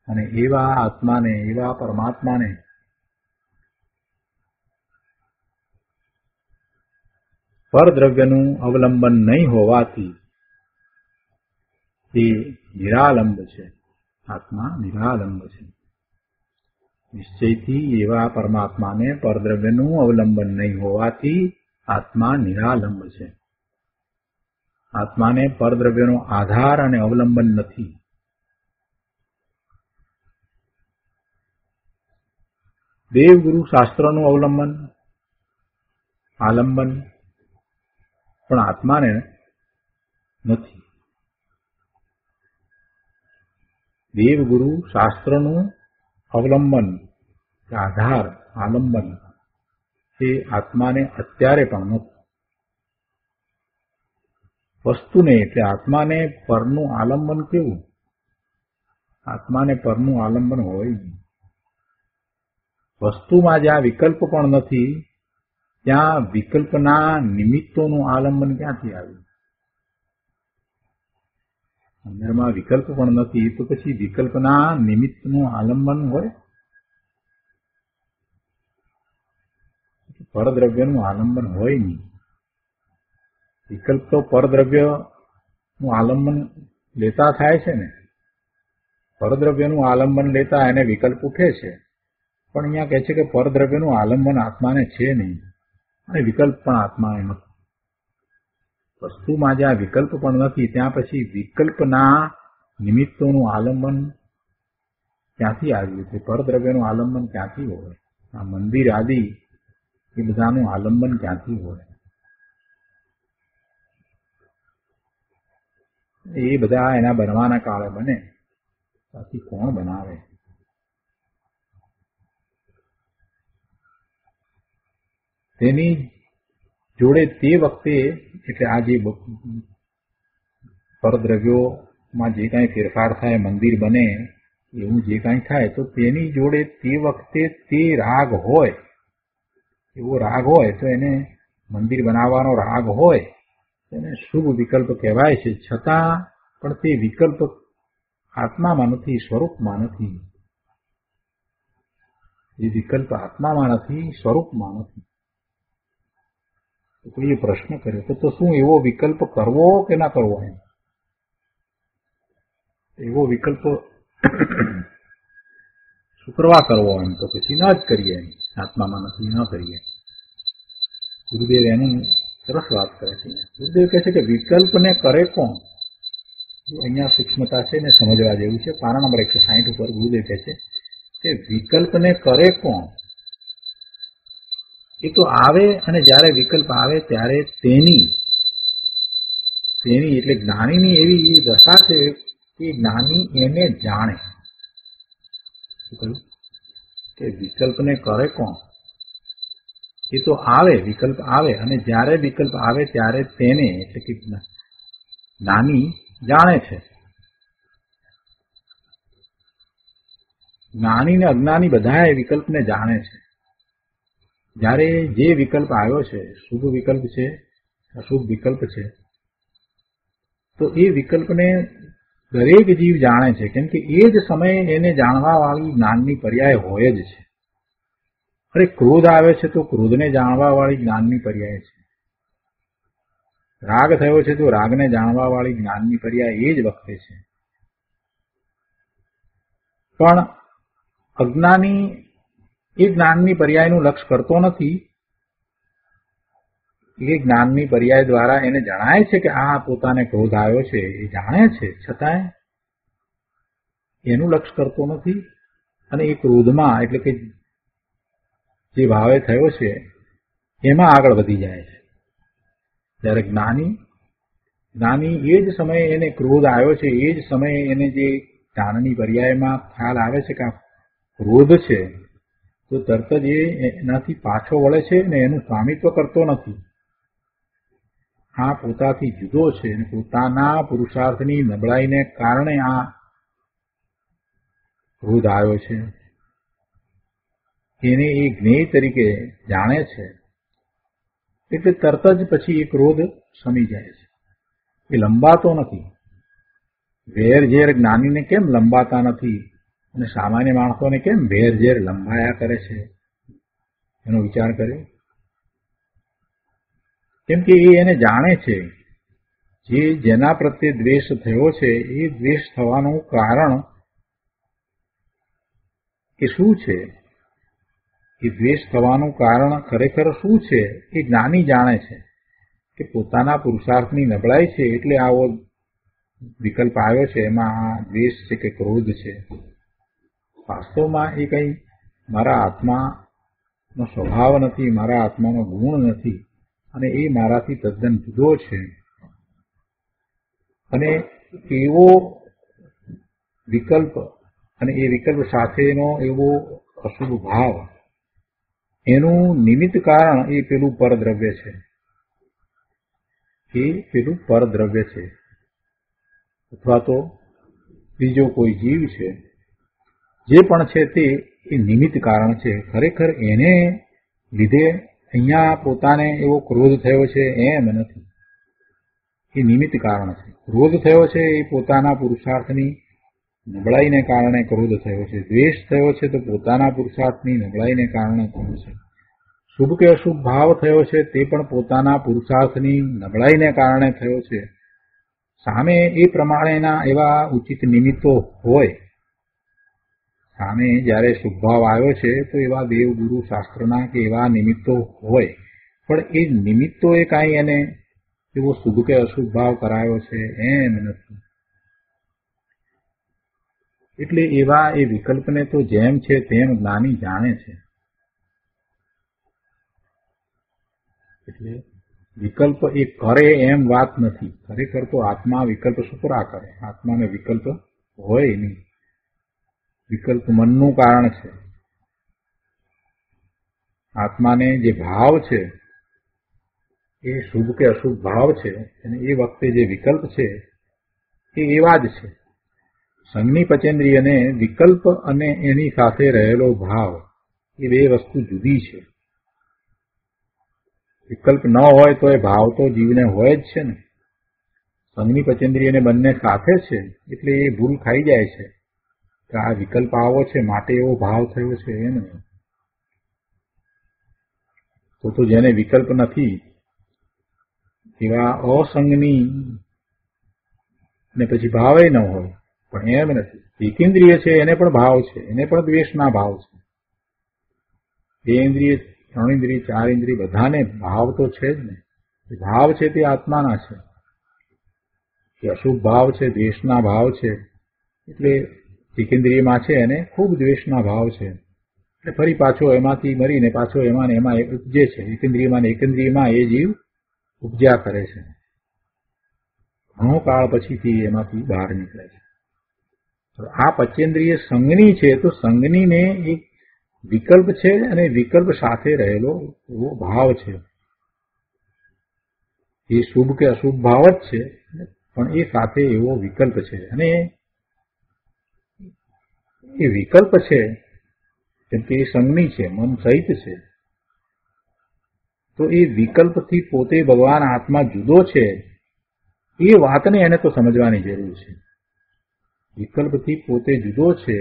અને એવા આત્માને, એવા પરમાત્માને પરદ્રવ્યનું અવલંબન નહીં હોવાથી એ નિરાલંબ છે. આત્મા નિરાલંબ છે. નિશ્ચયથી એવા પરમાત્માને પરદ્રવ્યનું અવલંબન નહીં હોવાથી આત્મા નિરાલંબ છે. આત્માને પરદ્રવ્યનો આધાર અને અવલંબન નથી. દેવગુરુ શાસ્ત્રનું અવલંબન, આલંબન, પણ આત્માને નથી. દેવગુરુ શાસ્ત્રનું અવલંબન, આધાર, આલંબન એ આત્માને અત્યારે પણ નથી. વસ્તુને એટલે આત્માને પરનું આલંબન કેવું? આત્માને પરનું આલંબન હોય નહીં. વસ્તુમાં જ્યાં વિકલ્પ પણ નથી ત્યાં વિકલ્પના નિમિત્તોનું આલંબન ક્યાંથી આવ્યું? અંદરમાં વિકલ્પ પણ નથી તો પછી વિકલ્પના નિમિત્તનું આલંબન હોય? પરદ્રવ્યનું આલંબન હોય નહીં. વિકલ્પ તો પરદ્રવ્યનું આલંબન લેતા થાય છે ને. પરદ્રવ્યનું આલંબન લેતા એને વિકલ્પ ઉઠે છે. પણ અહીંયા કહે છે કે પરદ્રવ્યનું આલંબન આત્માને છે નહીં અને વિકલ્પ પણ આત્માને નથી. વસ્તુમાં જ્યાં વિકલ્પ પણ નથી ત્યાં પછી વિકલ્પના નિમિત્તોનું આલંબન ક્યાંથી આવ્યું છે? પરદ્રવ્યનું આલંબન ક્યાંથી હોય? આ મંદિર આદિ એ બધાનું આલંબન ક્યાંથી હોય? એ બધા એના બનવાના કાળે બને, બાકી કોણ બનાવે? તેની જોડે તે વખતે એટલે આ જે પરદ્રવ્યોમાં જે કાંઈ ફેરફાર થાય, મંદિર બને, એવું જે કાંઈ થાય, તો તેની જોડે તે વખતે તે રાગ હોય, એવો રાગ હોય તો એને મંદિર બનાવવાનો રાગ હોય એને શુભ વિકલ્પ કહેવાય છે. છતાં પણ તે વિકલ્પ આત્મામાં નથી, સ્વરૂપમાં નથી. એ વિકલ્પ આત્મામાં નથી, સ્વરૂપમાં નથી. કોઈએ પ્રશ્ન કર્યો તો શું એવો વિકલ્પ કરવો કે ના કરવો? એવો વિકલ્પ શું કરવા કરવો? એમ તો પછી ન જ કરીએ, આત્મામાં નથી, ન કરીએ. ગુરુદેવ એની સરસ વાત કરે છે. ગુરુદેવ કહે છે કે વિકલ્પને કરે કોણ? અહીંયા સૂક્ષ્મતા છે ને સમજવા જેવું છે. પાના નંબર 160 ઉપર ગુરુદેવ કહે છે કે વિકલ્પને કરે કોણ? એ તો આવે, અને જ્યારે વિકલ્પ આવે ત્યારે તેની એટલે જ્ઞાનીની એવી દશા છે કે જ્ઞાની એને જાણે. શું કહ્યું? કે વિકલ્પને કરે કોણ? એ તો આવે, વિકલ્પ આવે, અને જ્યારે વિકલ્પ આવે ત્યારે તેને એટલે કે જ્ઞાની જાણે છે. જ્ઞાની ને અજ્ઞાની બધા એ વિકલ્પને જાણે છે. જ્યારે જે વિકલ્પ આવ્યો છે, શુભ વિકલ્પ છે, અશુભ વિકલ્પ છે, તો એ વિકલ્પને દરેક જીવ જાણે છે, કેમ કે એ જ સમયે એને જાણવા વાળી જ્ઞાનની પર્યાય હોય જ છે. અરે ક્રોધ આવે છે તો ક્રોધને જાણવા વાળી જ્ઞાનની પર્યાય છે. રાગ થયો છે તો રાગને જાણવા વાળી જ્ઞાનની પર્યાય એ જ વખતે છે. પણ અજ્ઞાની એ જ્ઞાનની પર્યાયનું લક્ષ કરતો નથી. એ જ્ઞાનની પર્યાય દ્વારા એને જણાય છે કે આ પોતાને ક્રોધ આવ્યો છે, એ જાણે છે, છતાંય એનું લક્ષ કરતો નથી, અને એ ક્રોધમાં એટલે કે જે ભાવે થયો છે એમાં આગળ વધી જાય છે. જ્યારે જ્ઞાની એ જ સમયે એને ક્રોધ આવ્યો છે, એ જ સમયે એને જે જ્ઞાનની પર્યાયમાં ખ્યાલ આવે છે કે આ ક્રોધ છે, તો તરત જ એ એનાથી પાછો વળે છે ને એનું સ્વામિત્વ કરતો નથી. આ પોતાથી જુદો છે અને પોતાના પુરુષાર્થની નબળાઈને કારણે આ ક્રોધ આવ્યો છે. એને એ જ્ઞેય તરીકે જાણે છે, એટલે તરત જ પછી એ ક્રોધ શમી જાય છે. એ લંબાતો નથી. વેર ઝેર જ્ઞાનીને કેમ લંબાતા નથી અને સામાન્ય માણસોને કેમ વેર ઝેર લંબાયા કરે છે? એનો વિચાર કર્યો? કેમ કે એ એને જાણે છે. જેના પ્રત્યે દ્વેષ થયો છે એ દ્વેષ થવાનું કારણ એ શું છે? એ દ્વેષ થવાનું કારણ ખરેખર શું છે એ જ્ઞાની જાણે છે કે પોતાના પુરુષાર્થની નબળાઈ છે, એટલે આવો વિકલ્પ આવ્યો છે, એમાં આ દ્વેષ છે કે ક્રોધ છે. વાસ્તવમાં એ કંઈ મારા આત્માનો સ્વભાવ નથી, મારા આત્માનો ગુણ નથી, અને એ મારાથી તદ્દન જુદો છે. અને એવો વિકલ્પ અને એ વિકલ્પ સાથેનો એવો અશુભ ભાવ, એનું નિમિત્ત કારણ એ પેલું પરદ્રવ્ય છે. એ પેલું પરદ્રવ્ય છે, અથવા તો બીજો કોઈ જીવ છે, જે પણ છે તે એ નિમિત્ત કારણ છે. ખરેખર એને લીધે અહીંયા પોતાને એવો ક્રોધ થયો છે એમ નથી. એ નિમિત્ત કારણ છે. ક્રોધ થયો છે એ પોતાના પુરુષાર્થની નબળાઈને કારણે ક્રોધ થયો છે. દ્વેષ થયો છે તો પોતાના પુરુષાર્થની નબળાઈને કારણે થયો છે. શુભ કે અશુભ ભાવ થયો છે તે પણ પોતાના પુરુષાર્થની નબળાઈને કારણે થયો છે. સામે એ પ્રમાણેના એવા ઉચિત નિમિત્તો હોય. સામે જ્યારે શુભ ભાવ આવ્યો છે તો એવા દેવ ગુરુ શાસ્ત્રના કે એવા નિમિત્તો હોય, પણ એ નિમિત્તો એ કાંઈ એને એવો શુભ કે અશુભ ભાવ કરાયો છે એમ નથી. એટલે એવા એ વિકલ્પને તો જેમ છે તેમ જ્ઞાની જાણે છે. એટલે વિકલ્પ એ કરે એમ વાત નથી. ખરેખર તો આત્મા વિકલ્પ સુપરા કરે. આત્માને વિકલ્પ હોય નહીં. વિકલ્પ મનનું કારણ છે. આત્માને જે ભાવ છે એ શુભ કે અશુભ ભાવ છે અને એ વખતે જે વિકલ્પ છે એ એવા જ છે. સંજ્ઞી પચેન્દ્રિયને વિકલ્પ અને એની સાથે રહેલો ભાવ એ બે વસ્તુ જુદી છે. વિકલ્પ ન હોય તો એ ભાવ તો જીવને હોય જ છે ને. સંજ્ઞી પચેન્દ્રિયને બંને સાથે છે એટલે એ ભૂલ ખાઈ જાય છે કે આ વિકલ્પ આવો છે માટે એવો ભાવ થયો છે એને. તો જેને વિકલ્પ નથી એવા અસંગની ને પછી ભાવે ન હોય, પણ એમ નથી. એકેન્દ્રિય છે એને પણ ભાવ છે, એને પણ દ્વેષના ભાવ છે. બે ઇન્દ્રિય, ત્રણ ઇન્દ્રિય, ચાર ઇન્દ્રિય બધાને ભાવ તો છે જ ને. ભાવ છે તે આત્માના છે. કે અશુભ ભાવ છે, દ્વેષના ભાવ છે, એટલે એકેન્દ્રિયમાં છે એને ખૂબ દ્વેષના ભાવ છે. એટલે ફરી પાછો એમાંથી મરીને પાછો એમાં ને એમાં ઉપજે છે. એકેન્દ્રિયમાં ને એકેન્દ્રિયમાં એ જીવ ઉપજ્યા કરે છે. ઘણો કાળ પછીથી એમાંથી બહાર નીકળે છે. આ પચેન્દ્રિય સંજ્ઞી છે, તો સંજ્ઞીને એક વિકલ્પ છે અને વિકલ્પ સાથે રહેલો એવો ભાવ છે. એ શુભ કે અશુભ ભાવ જ છે, પણ એ સાથે એવો વિકલ્પ છે. અને એ વિકલ્પ છે કેમ કે એ સંજ્ઞી છે, મન સહિત છે, તો એ વિકલ્પથી પોતે ભગવાન આત્મા જુદો છે એ વાતને એને તો સમજવાની જરૂર છે. વિકલ્પથી પોતે જુદો છે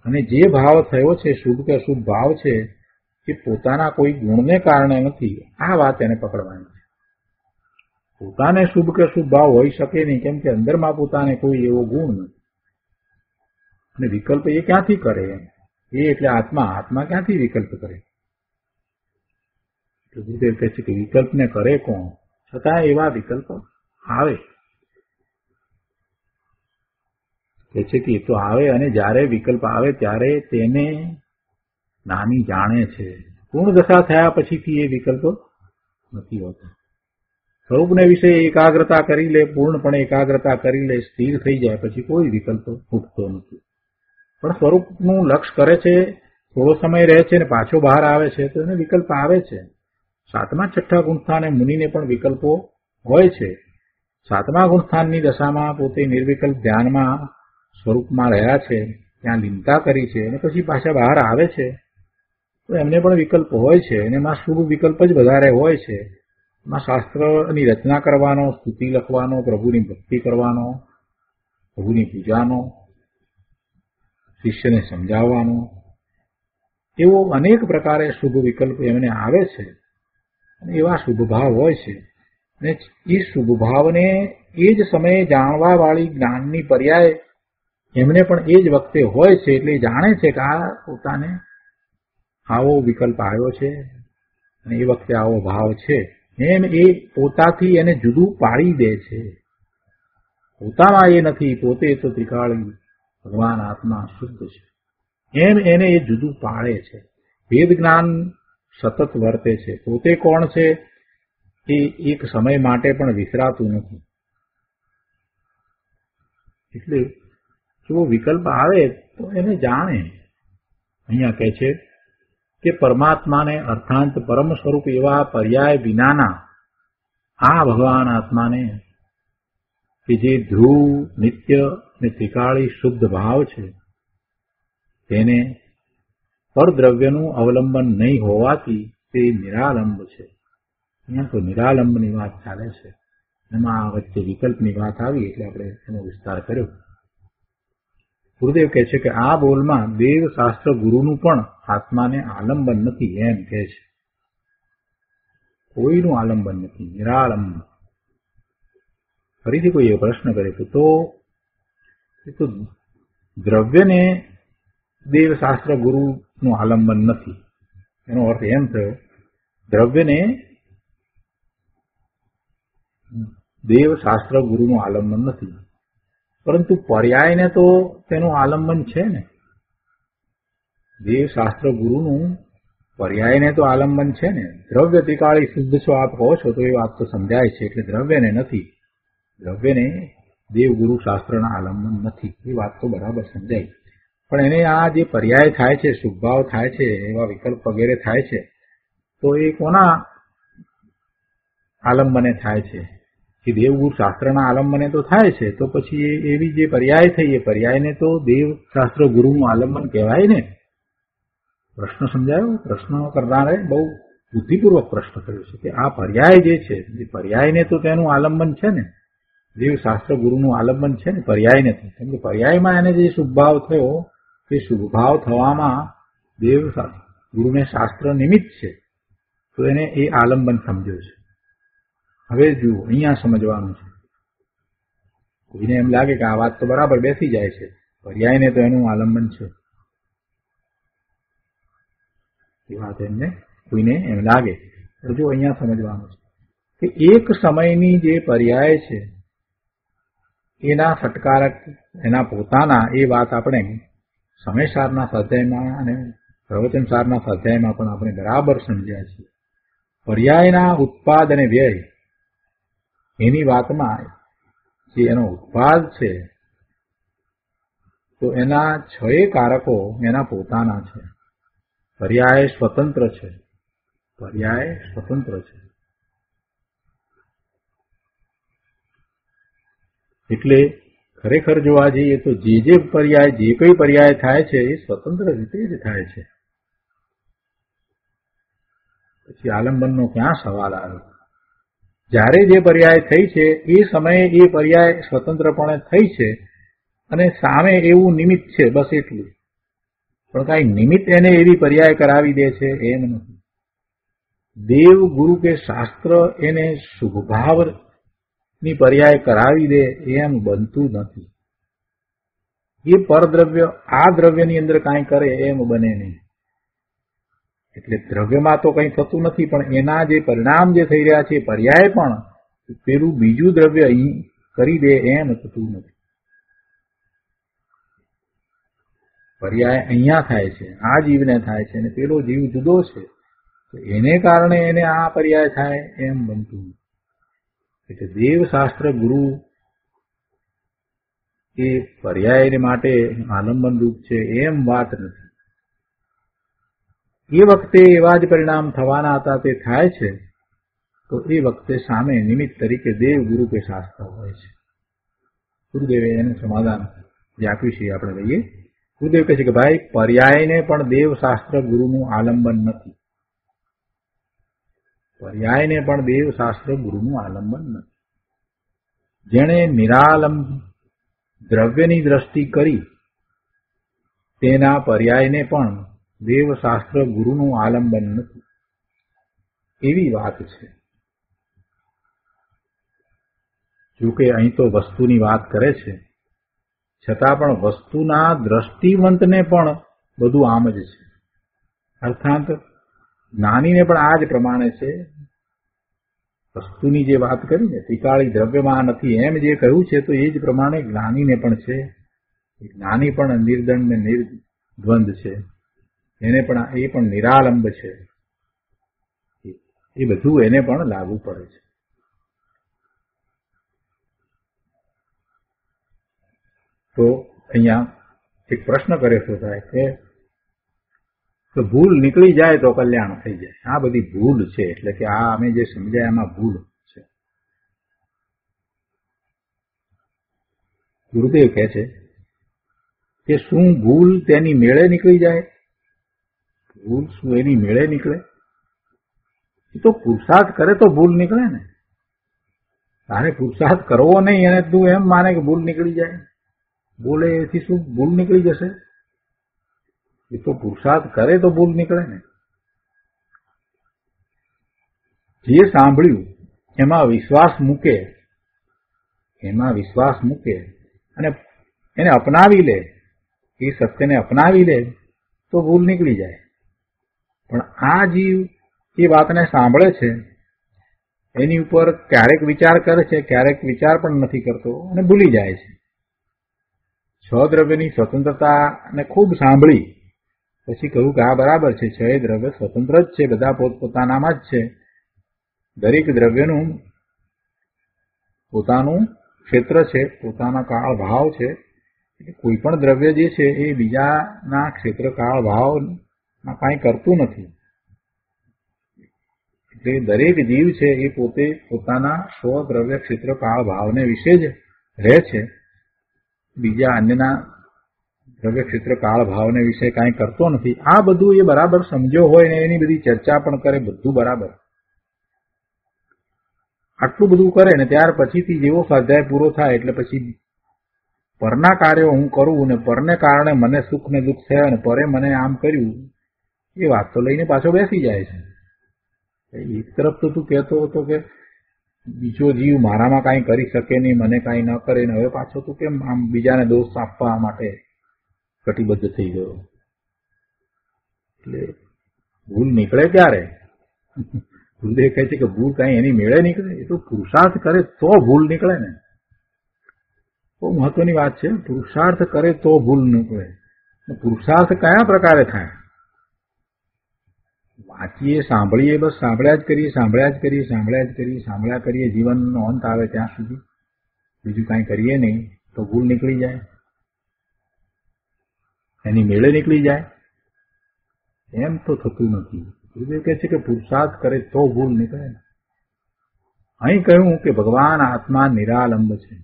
અને જે ભાવ થયો છે શુભ કે અશુભ ભાવ છે એ પોતાના કોઈ ગુણને કારણે નથી. આ વાત એને પકડવાની છે. પોતાને શુભ કે અશુભ ભાવ હોઈ શકે નહીં, કેમ કે અંદરમાં પોતાને કોઈ એવો ગુણ નથી. અને વિકલ્પ એ ક્યાંથી કરે? એ એટલે આત્મા ક્યાંથી વિકલ્પ કરે? ગુરુદેવ કહે છે કે વિકલ્પને કરે કોણ? છતાં એવા વિકલ્પ આવે. કહે છે કે એ તો આવે, અને જ્યારે વિકલ્પ આવે ત્યારે તેને નાની જાણે છે. પૂર્ણ દશા થયા પછીથી એ વિકલ્પ નથી હોતા. સ્વરૂપને વિશે એકાગ્રતા કરી લે, પૂર્ણપણે એકાગ્રતા કરી લે, સ્થિર થઈ જાય પછી કોઈ વિકલ્પ ઉઠતો નથી. પણ સ્વરૂપનું લક્ષ્ય કરે છે, થોડો સમય રહે છે ને પાછો બહાર આવે છે, તો એને વિકલ્પ આવે છે. સાતમા છઠ્ઠા ગુણસ્થાને મુનિને પણ વિકલ્પો હોય છે. સાતમા ગુણસ્થાનની દશામાં પોતે નિર્વિકલ્પ ધ્યાનમાં સ્વરૂપમાં રહ્યા છે, ત્યાં લીનતા કરી છે અને પછી પાછા બહાર આવે છે, તો એમને પણ વિકલ્પ હોય છે. અને એમાં શુભ વિકલ્પ જ વધારે હોય છે. એમાં શાસ્ત્રની રચના કરવાનો, સ્તુતિ લખવાનો, પ્રભુની ભક્તિ કરવાનો, પ્રભુની પૂજાનો, શિષ્યને સમજાવવાનો, એવો અનેક પ્રકારે શુભ વિકલ્પ એમને આવે છે. અને એવા શુભ ભાવ હોય છે. અને એ શુભ ભાવને એ જ સમયે જાણવા વાળી જ્ઞાનની પર્યાય એમને પણ એ જ વખતે હોય છે. એટલે જાણે છે કે આ પોતાને આવો વિકલ્પ આવ્યો છે અને એ વખતે આવો ભાવ છે. એમ એ પોતાથી એને જુદું પાડી દે છે. પોતામાં એ નથી, પોતે તો ત્રિકાળી ભગવાન આત્મા શુદ્ધ છે, એમ એને એ જુદું પાડે છે. વેદ જ્ઞાન સતત વર્તે છે. પોતે કોણ છે એ એક સમય માટે પણ વિસરાતું નથી. એટલે જો વિકલ્પ આવે તો એને જાણે. અહીંયા કહે છે કે પરમાત્માને અર્થાંત પરમ સ્વરૂપ એવા પર્યાય વિનાના આ ભગવાન આત્માને કે જે ધ્રુવ, નિત્ય ને ત્રિકાળી શુદ્ધ ભાવ છે, તેને પરદ્રવ્યનું અવલંબન નહીં હોવાથી તે નિરાલંબ છે. અહીંયા તો નિરાલંબની વાત ચાલે છે. એમાં વચ્ચે વિકલ્પની વાત આવી એટલે આપણે એનો વિસ્તાર કર્યો. ગુરુદેવ કહે છે કે આ બોલમાં દેવ શાસ્ત્ર ગુરુનું પણ આત્માને આલંબન નથી એમ કહે છે. કોઈનું આલંબન નથી, નિરાલંબ. ફરીથી કોઈ એ પ્રશ્ન કરે તો દ્રવ્યને દેવશાસ્ત્ર ગુરુનું આલંબન નથી. એનો અર્થ એમ થયો દ્રવ્યને દેવશાસ્ત્ર ગુરુનું આલંબન નથી, પરંતુ પર્યાયને તો તેનું આલંબન છે ને. દેવશાસ્ત્ર ગુરુનું પર્યાયને તો આલંબન છે ને. દ્રવ્ય ત્રિકાળી શુદ્ધ છો આપ કહો છો તો એ વાત તો સમજાય છે. એટલે દ્રવ્યને નથી, દ્રવ્યને દેવગુરુ શાસ્ત્રના આલંબન નથી, એ વાત તો બરાબર સમજાય. પણ એને આ જે પર્યાય થાય છે, શુભભાવ થાય છે, એવા વિકલ્પ વગેરે થાય છે, તો એ કોના આલંબને થાય છે? કે દેવગુરુ શાસ્ત્રના આલંબને તો થાય છે. તો પછી એવી જે પર્યાય થઈ એ પર્યાયને તો દેવ શાસ્ત્ર ગુરુનું આલંબન કહેવાય ને. પ્રશ્ન સમજાયો? પ્રશ્ન કરનારે બહુ બુદ્ધિપૂર્વક પ્રશ્ન કર્યો છે કે આ પર્યાય જે છે એ પર્યાયને તો તેનું આલંબન છે ને, દેવ શાસ્ત્ર ગુરુનું આલંબન છે ને પર્યાયને તો. કેમ કે પર્યાયમાં એને જે શુભભાવ થયો તે શુભભાવ થવામાં દેવ ગુરુને શાસ્ત્ર નિમિત્ત છે, તો એને એ આલંબન સમજ્યો છે. હવે જુઓ, અહીંયા સમજવાનું છે. કોઈને એમ લાગે કે આ વાત તો બરાબર બેસી જાય છે, પર્યાયને તો એનું આલંબન છે, એ વાત એમને કોઈને એમ લાગે. જો અહીંયા સમજવાનું છે કે એક સમયની જે પર્યાય છે એના સટકારક, એના પોતાના, એ વાત આપણે સમયસારના સ્વાધ્યાયમાં અને પ્રવચનસારના સ્વાધ્યાયમાં પણ આપણે બરાબર સમજ્યા છીએ. પર્યાયના ઉત્પાદ અને વ્યય એની વાતમાં જે એનો ઉત્પાદ છે તો એના 6 કારકો એના પોતાના છે. પર્યાય સ્વતંત્ર છે. પર્યાય સ્વતંત્ર છે. એટલે ખરેખર જોવા જઈએ તો જે પર્યાય, જે કઈ પર્યાય થાય છે એ સ્વતંત્ર રીતે જ થાય છે. પછી આલંબનનો ક્યાં સવાલ આવ્યો? જ્યારે જે પર્યાય થઈ છે એ સમયે એ પર્યાય સ્વતંત્રપણે થઈ છે અને સામે એવું નિમિત્ત છે, બસ એટલું. પણ કાંઈ નિમિત્ત એને એવી પર્યાય કરાવી દે છે એમ નથી. દેવ ગુરુ કે શાસ્ત્ર એને શુભભાવની પર્યાય કરાવી દે એમ બનતું નથી. એ પરદ્રવ્ય આ દ્રવ્યની અંદર કાંઈ કરે એમ બને નહીં. એટલે દ્રવ્યમાં તો કંઈ થતું નથી, પણ એના જે પરિણામ જે થઈ રહ્યા છે પર્યાય પણ પેલું બીજું દ્રવ્ય અહીં કરી દે એમ થતું નથી. પર્યાય અહીંયા થાય છે, આ જીવને થાય છે, અને પેલો જીવ જુદો છે, તો એને કારણે એને આ પર્યાય થાય એમ બનતું નથી. એટલે દેવશાસ્ત્ર ગુરુ એ પર્યાય માટે આલંબન રૂપ છે એમ વાત નથી. એ વખતે એવા જ પરિણામ થવાના હતા તે થાય છે, તો એ વખતે સામે નિમિત્ત તરીકે દેવ ગુરુ કે શાસ્ત્ર હોય છે. ગુરુદેવે એનું સમાધાન જે આપ્યું છે આપણે લઈએ. ગુરુદેવ કહે છે કે ભાઈ, પર્યાયને પણ દેવ શાસ્ત્ર ગુરુનું આલંબન નથી. પર્યાયને પણ દેવ શાસ્ત્ર ગુરુનું આલંબન નથી. જેણે નિરાલંબ દ્રવ્યની દ્રષ્ટિ કરી તેના પર્યાયને પણ દેવશાસ્ત્ર ગુરુનું આલંબન નથી, એવી વાત છે. જોકે અહીં તો વસ્તુની વાત કરે છે, છતાં પણ વસ્તુના દ્રષ્ટિવંતને પણ બધું આમ જ છે. અર્થાત જ્ઞાનીને પણ આ જ પ્રમાણે છે. વસ્તુની જે વાત કરી ને, ત્રિકાળી દ્રવ્યમાં નથી એમ જે કહ્યું છે, તો એ જ પ્રમાણે જ્ઞાનીને પણ છે. જ્ઞાની પણ નિર્દંડ ને નિર્દ્વંદ છે, એને પણ એ પણ નિરાલંબ છે. એ બધું એને પણ લાગુ પડે છે. તો અહીંયા એક પ્રશ્ન કર્યો તો થાય કે ભૂલ નીકળી જાય તો કલ્યાણ થઈ જાય. આ બધી ભૂલ છે, એટલે કે આ અમે જે સમજાય એમાં ભૂલ છે. ગુરુદેવ કહે છે કે શું ભૂલ તેની મેળે નીકળી જાય? ભૂલ શું એની મેળે નીકળે? એ તો પુરુષાર્થ કરે તો ભૂલ નીકળે ને. તારે પુરુષાર્થ કરવો નહીં અને તું એમ માને કે ભૂલ નીકળી જાય. બોલે એથી શું ભૂલ નીકળી જશે? એ તો પુરુષાર્થ કરે તો ભૂલ નીકળે ને. જે સાંભળ્યું એમાં વિશ્વાસ મૂકે અને એને અપનાવી લે, એ સત્યને અપનાવી લે તો ભૂલ નીકળી જાય. પણ આ જીવ એ વાતને સાંભળે છે, એની ઉપર ક્યારેક વિચાર કરે છે, ક્યારેક વિચાર પણ નથી કરતો અને ભૂલી જાય છે. 6 દ્રવ્યની સ્વતંત્રતાને ખૂબ સાંભળી પછી કહ્યું કે આ બરાબર છે, 6 દ્રવ્ય સ્વતંત્ર જ છે, બધા પોતપોતાનામાં જ છે. દરેક દ્રવ્યનું પોતાનું ક્ષેત્ર છે, પોતાના કાળ ભાવ છે. કોઈ પણ દ્રવ્ય જે છે એ બીજાના ક્ષેત્ર કાળ ભાવમાં કાંઈ કરતું નથી. જે દરેક જીવ છે એ પોતે પોતાના સ્વદ્રવ્ય ક્ષેત્ર કાળ ભાવને વિશે જ રહે છે, બીજા અન્યના દ્રવ્ય ક્ષેત્ર કાળ ભાવને વિશે કાંઈ કરતો નથી. આ બધું એ બરાબર સમજ્યો હોય ને એની બધી ચર્ચા પણ કરે, બધું બરાબર. આટલું બધું કરે ને ત્યાર પછીથી જેવો સ્વાધ્યાય પૂરો થાય એટલે પછી પરના કાર્યો હું કરું ને પરને કારણે મને સુખ ને દુઃખ થયા ને પરે મને આમ કર્યું, એ વાત તો લઈને પાછો બેસી જાય છે. એક તરફ તો તું કહેતો હતો કે બીજો જીવ મારામાં કાંઈ કરી શકે નહીં, મને કાંઈ ન કરે, ને હવે પાછો તું કેમ આમ બીજાને દોષ આપવા માટે કટિબદ્ધ થઈ ગયો? એટલે ભૂલ નીકળે ક્યારે? ગુરુદેવ કહે છે કે ભૂલ કાંઈ એની મેળે નીકળે? એ તો પુરુષાર્થ કરે તો ભૂલ નીકળે ને. બહુ મહત્વની વાત છે. પુરુષાર્થ કરે તો ભૂલ નીકળે. પુરુષાર્થ કયા પ્રકારે થાય? વાંચીએ, સાંભળીએ, બસ સાંભળ્યા જ કરીએ, સાંભળ્યા જ કરીએ, સાંભળ્યા જ કરીએ, સાંભળ્યા કરીએ, જીવનનો અંત આવે ત્યાં સુધી બીજું કાંઈ કરીએ નહીં તો ભૂલ નીકળી જાય, એની મેળે નીકળી જાય. એમ તો થતું નથી. ગુરુદેવ કહે છે કે પુરુષાર્થ કરે તો ભૂલ નીકળે. અહીં કહ્યું કે ભગવાન આત્મા નિરાલંબ છે,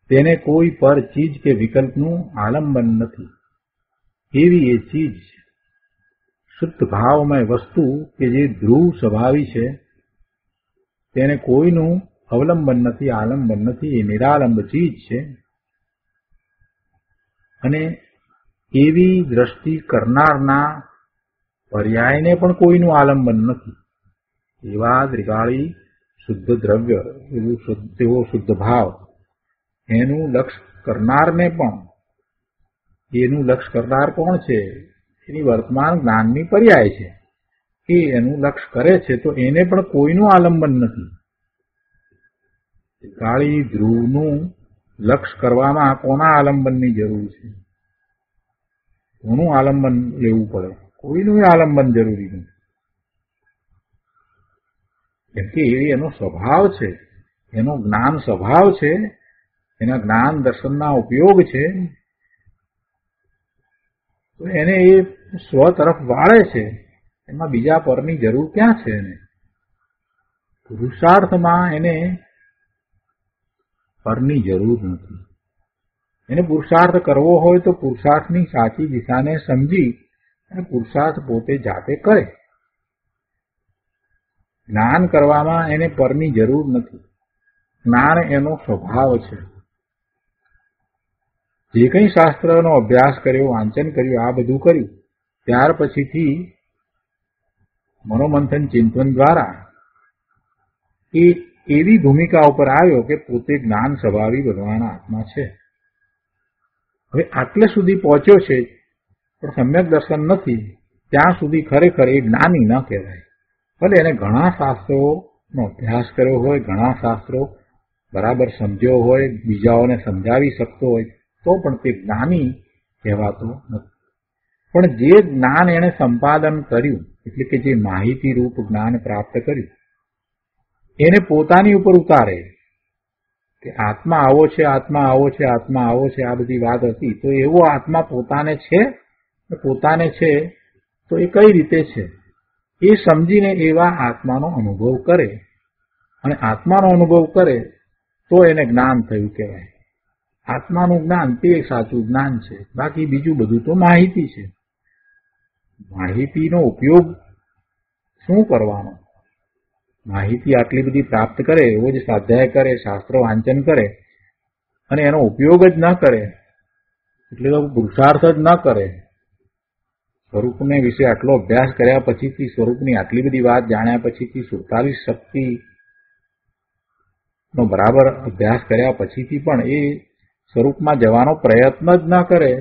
તેને કોઈ પર ચીજ કે વિકલ્પનું આલંબન નથી, એવી એ ચીજ છે. શુદ્ધ ભાવમય વસ્તુ કે જે ધ્રુવ સ્વભાવી છે, તેને કોઈનું અવલંબન નથી, આલંબન નથી, એ નિરાલંબ ચીજ છે. અને એવી દ્રષ્ટિ કરનારના પર્યાયને પણ કોઈનું આલંબન નથી. એવા ત્રિકાળી શુદ્ધ દ્રવ્ય, એવો શુદ્ધ ભાવ, એનું લક્ષ્ય કરનારને પણ, એનું લક્ષ્ય કરનાર કોણ છે? એની વર્તમાન જ્ઞાનની પર્યાય છે. એ એનું લક્ષ્ય કરે છે તો એને પણ કોઈનું આલંબન નથી. ત્રિકાળી ધ્રુવનું લક્ષ્ય કરવામાં કોના આલંબનની જરૂર છે? કોનું આલંબન લેવું પડે? કોઈનું આલંબન જરૂરી નથી. કેમ કે એ એનો સ્વભાવ છે, એનો જ્ઞાન સ્વભાવ છે, એના જ્ઞાન દર્શનના ઉપયોગ છે. તો એને એ સ્વ તરફ વાળે છે, એમાં બીજા પરની જરૂર ક્યાં છે? એને પુરુષાર્થમાં એને પરની જરૂર નથી. એને પુરુષાર્થ કરવો હોય તો પુરુષાર્થની સાચી દિશાને સમજી અને પુરુષાર્થ પોતે જાતે કરે. જ્ઞાન કરવામાં એને પરની જરૂર નથી. જ્ઞાન એનો સ્વભાવ છે. જે કંઈ શાસ્ત્રનો અભ્યાસ કર્યો, વાંચન કર્યું, આ બધું કર્યું, ત્યાર પછીથી મનોમંથન ચિંતન દ્વારા એ એવી ભૂમિકા ઉપર આવ્યો કે પોતે જ્ઞાન સ્વભાવી ભગવાન આત્મા છે. હવે આટલે સુધી પહોંચ્યો છે પણ સમ્યક દર્શન નથી, ત્યાં સુધી ખરેખર એ જ્ઞાની ન કહેવાય. ભલે એને ઘણા શાસ્ત્રોનો અભ્યાસ કર્યો હોય, ઘણા શાસ્ત્રો બરાબર સમજ્યો હોય, બીજાઓને સમજાવી શકતો હોય, તો પણ તે જ્ઞાની કહેવાતો નથી. પણ જે જ્ઞાન એણે સંપાદન કર્યું, એટલે કે જે માહિતી રૂપ જ્ઞાન પ્રાપ્ત કર્યું, એને પોતાની ઉપર ઉતારે કે આત્મા આવો છે, આત્મા આવો છે, આત્મા આવો છે, આ બધી વાત હતી. તો એવો આત્મા પોતાને છે, પોતાને છે તો એ કઈ રીતે છે એ સમજીને એવા આત્માનો અનુભવ કરે, અને આત્માનો અનુભવ કરે તો એને જ્ઞાન થયું કહેવાય. આત્માનું જ્ઞાન તે સાચું જ્ઞાન છે. બાકી બીજું બધું તો માહિતી છે. માહિતીનો ઉપયોગ શું કરવાનો? માહિતી આટલી બધી પ્રાપ્ત કરે, રોજ સ્વાધ્યાય કરે, શાસ્ત્ર વાંચન કરે, અને એનો ઉપયોગ જ ન કરે, એટલે તો પુરુષાર્થ જ ન કરે. સ્વરૂપને વિશે આટલો અભ્યાસ કર્યા પછીથી, સ્વરૂપની આટલી બધી વાત જાણ્યા પછીથી, 47 શક્તિનો બરાબર અભ્યાસ કર્યા પછીથી પણ એ સ્વરૂપમાં જવાનો પ્રયત્ન જ ન કરે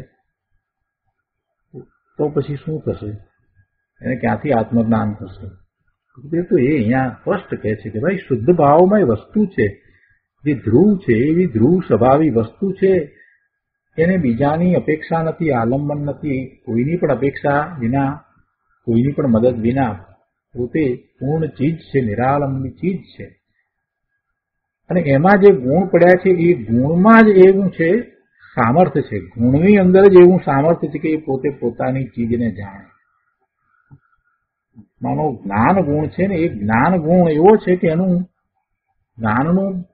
તો પછી શું થશે? એને ક્યાંથી આત્મજ્ઞાન થશે? તો એ અહીંયા સ્પષ્ટ કહે છે કે ભાઈ શુદ્ધ ભાવમય વસ્તુ છે, જે ધ્રુવ છે, એવી ધ્રુવ સ્વભાવી વસ્તુ છે. એને બીજાની અપેક્ષા નથી, આલંબન નથી, કોઈની પણ અપેક્ષા વિના, કોઈની પણ મદદ વિના પોતે પૂર્ણ ચીજ છે, નિરાલંબની ચીજ છે. અને એમાં જે ગુણ પડ્યા છે એ ગુણમાં જ એવું છે સામર્થ્ય છે, ગુણની અંદર જ એવું સામર્થ્ય છે કે એ પોતે પોતાની ચીજને જાણે. આત્માનો જ્ઞાન ગુણ છે ને એ જ્ઞાન ગુણ એવો છે કે એનું જ્ઞાનનું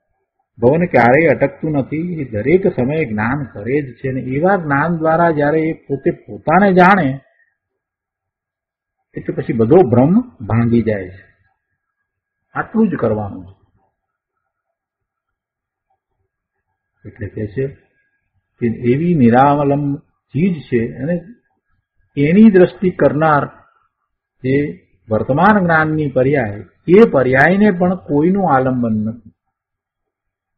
ભવન ક્યારેય અટકતું નથી. એ દરેક સમયે જ્ઞાન કરે જ છે ને એવા જ્ઞાન દ્વારા જયારે એ પોતે પોતાને જાણે એટલે પછી બધો ભ્રમ ભાંગી જાય છે. આટલું જ કરવાનું છે. એટલે કે છે કે એવી નિરાલંબ ચીજ છે અને એની દ્રષ્ટિ કરનાર જે વર્તમાન જ્ઞાનની પર્યાય એ પર્યાયને પણ કોઈનું આલંબન નથી.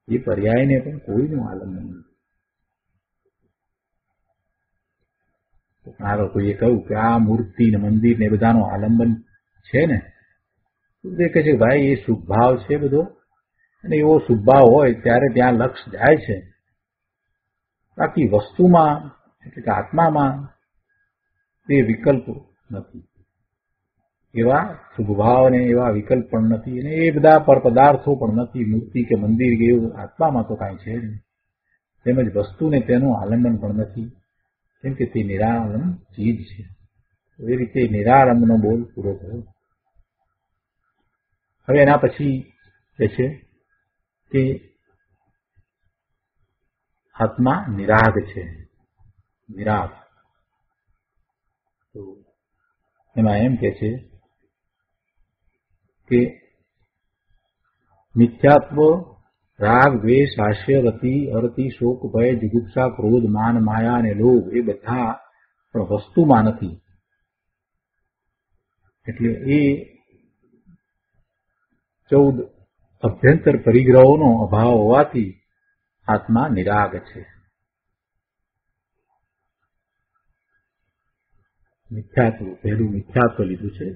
એ પર્યાયને પણ કોઈનું આલંબન નથી. આ લોકોએ કહ્યું કે આ મૂર્તિ ને મંદિર ને બધાનું આલંબન છે ને, દેખે છે ભાઈ એ શુભભાવ છે બધો, અને એવો શુભભાવ હોય ત્યારે ત્યાં લક્ષ જાય છે. બાકી વસ્તુમાં એટલે કે આત્મામાં તે વિકલ્પ નથી. એવા શુભભાવ ને એવા વિકલ્પ પણ નથી અને એ બધા પર પદાર્થો પણ નથી. મૂર્તિ કે મંદિર કે એવું આત્મામાં તો કાંઈ છે નહીં. તેમજ વસ્તુને તેનું આલંબન પણ નથી, કેમ કે તે નિરાલંબ ચીજ છે. એ રીતે નિરાલંબનો બોલ પૂરો થયો. હવે એના પછી કહે છે કે આત્મા નિરાગ છે. નિરાગ તો એમાં એમ કે છે કે મિથ્યાત્વ, રાગ, દ્વેષ, હાસ્ય, રતિ, અરતિ, શોક, ભય, જુગુપ્સા, ક્રોધ, માન, માયા અને લોભ એ બધા પણ વસ્તુમાં નથી. એટલે એ 14 અભ્યંતર પરિગ્રહોનો અભાવ હોવાથી આત્મા નિરાગ છે. મિથ્યાત્વ, પહેલું મિથ્યાત્વ લીધું છે.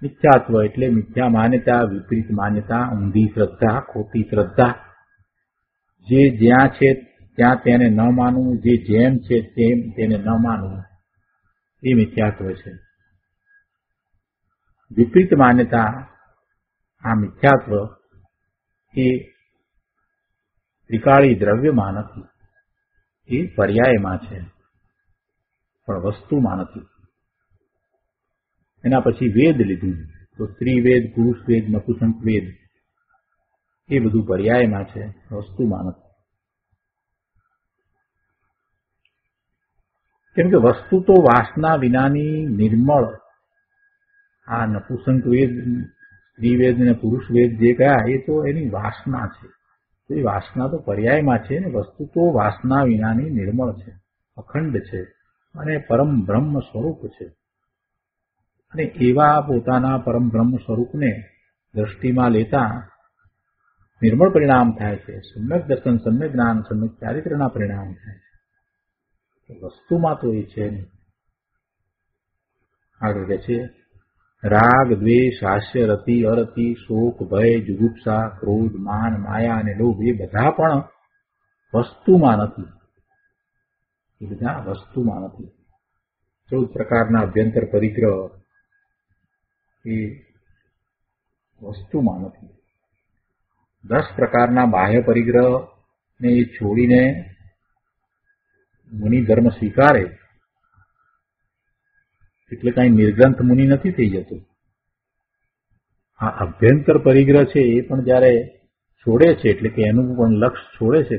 મિથ્યાત્વ એટલે મિથ્યા માન્યતા, વિપરીત માન્યતા, ઊંધી શ્રદ્ધા, ખોટી શ્રદ્ધા. જે જ્યાં છે ત્યાં તેને ન માનવું, જે જેમ છે તેમ તેને ન માનવું, એ મિથ્યાત્વ છે. વિપરીત માન્યતા, આ મિથ્યાત્વ એ ત્રિકાળી દ્રવ્યમાં નથી, એ પર્યાયમાં છે પણ વસ્તુમાં નથી. એના પછી વેદ લીધું તો સ્ત્રી વેદ, પુરુષ વેદ, નપુંસક વેદ એ બધું પર્યાયમાં છે, વસ્તુમાં નથી. કેમ કે વસ્તુ તો વાસના વિનાની નિર્મળ, આ નપુંસક વેદ, સ્ત્રી વેદ અને પુરુષ વેદ જે કયા એ તો એની વાસના છે. એ વાસના તો પર્યાયમાં છે ને વસ્તુ તો વાસના વિનાની નિર્મળ છે, અખંડ છે અને પરમ બ્રહ્મ સ્વરૂપ છે. અને એવા પોતાના પરમ બ્રહ્મ સ્વરૂપને દ્રષ્ટિમાં લેતા નિર્મળ પરિણામ થાય છે. સમ્યક દર્શન, સમ્યક જ્ઞાન, સમ્યક ચારિત્રના પરિણામ થાય છે. વસ્તુમાં તો એ છે નહીં. આગળ કહે છે રાગ, દ્વેષ, હાસ્ય, રતિ, અરતિ, શોક, ભય, જુગુપ્સા, ક્રોધ, માન, માયા અને લોભ એ બધા પણ વસ્તુમાં નથી. એ બધા વસ્તુમાં નથી. 14 પ્રકારના અભ્યંતર પરિગ્રહ એ વસ્તુમાં નથી. 10 પ્રકારના બાહ્ય પરિગ્રહ ને એ છોડીને મુનિ ધર્મ સ્વીકારે એટલે કઈ નિર્ગ્રંથ મુનિ નથી થઈ જતું. આ અભ્યંતર પરિગ્રહ છે એ પણ જયારે છોડે છે એટલે કે એનું પણ લક્ષ છોડે છે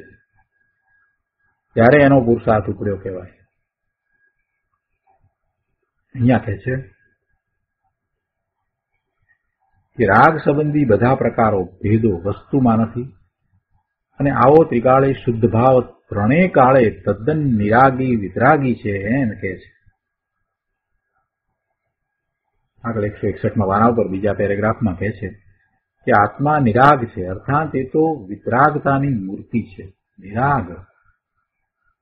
ત્યારે એનો પુરુષાર્થ ઉપડ્યો કહેવાય. અહીંયા કહે છે કે રાગ સંબંધી બધા પ્રકારો ભેદો વસ્તુમાં નથી અને આવો ત્રિકાળે શુદ્ધ ભાવ ત્રણેય કાળે તદ્દન નિરાગી વિતરાગી છે એમ કહે છે. આગળ 161માં વાના ઉપર બીજા પેરેગ્રાફમાં કહે છે કે આત્મા નિરાગ છે, અર્થાત એ તો વિતરાગતાની મૂર્તિ છે. નિરાગ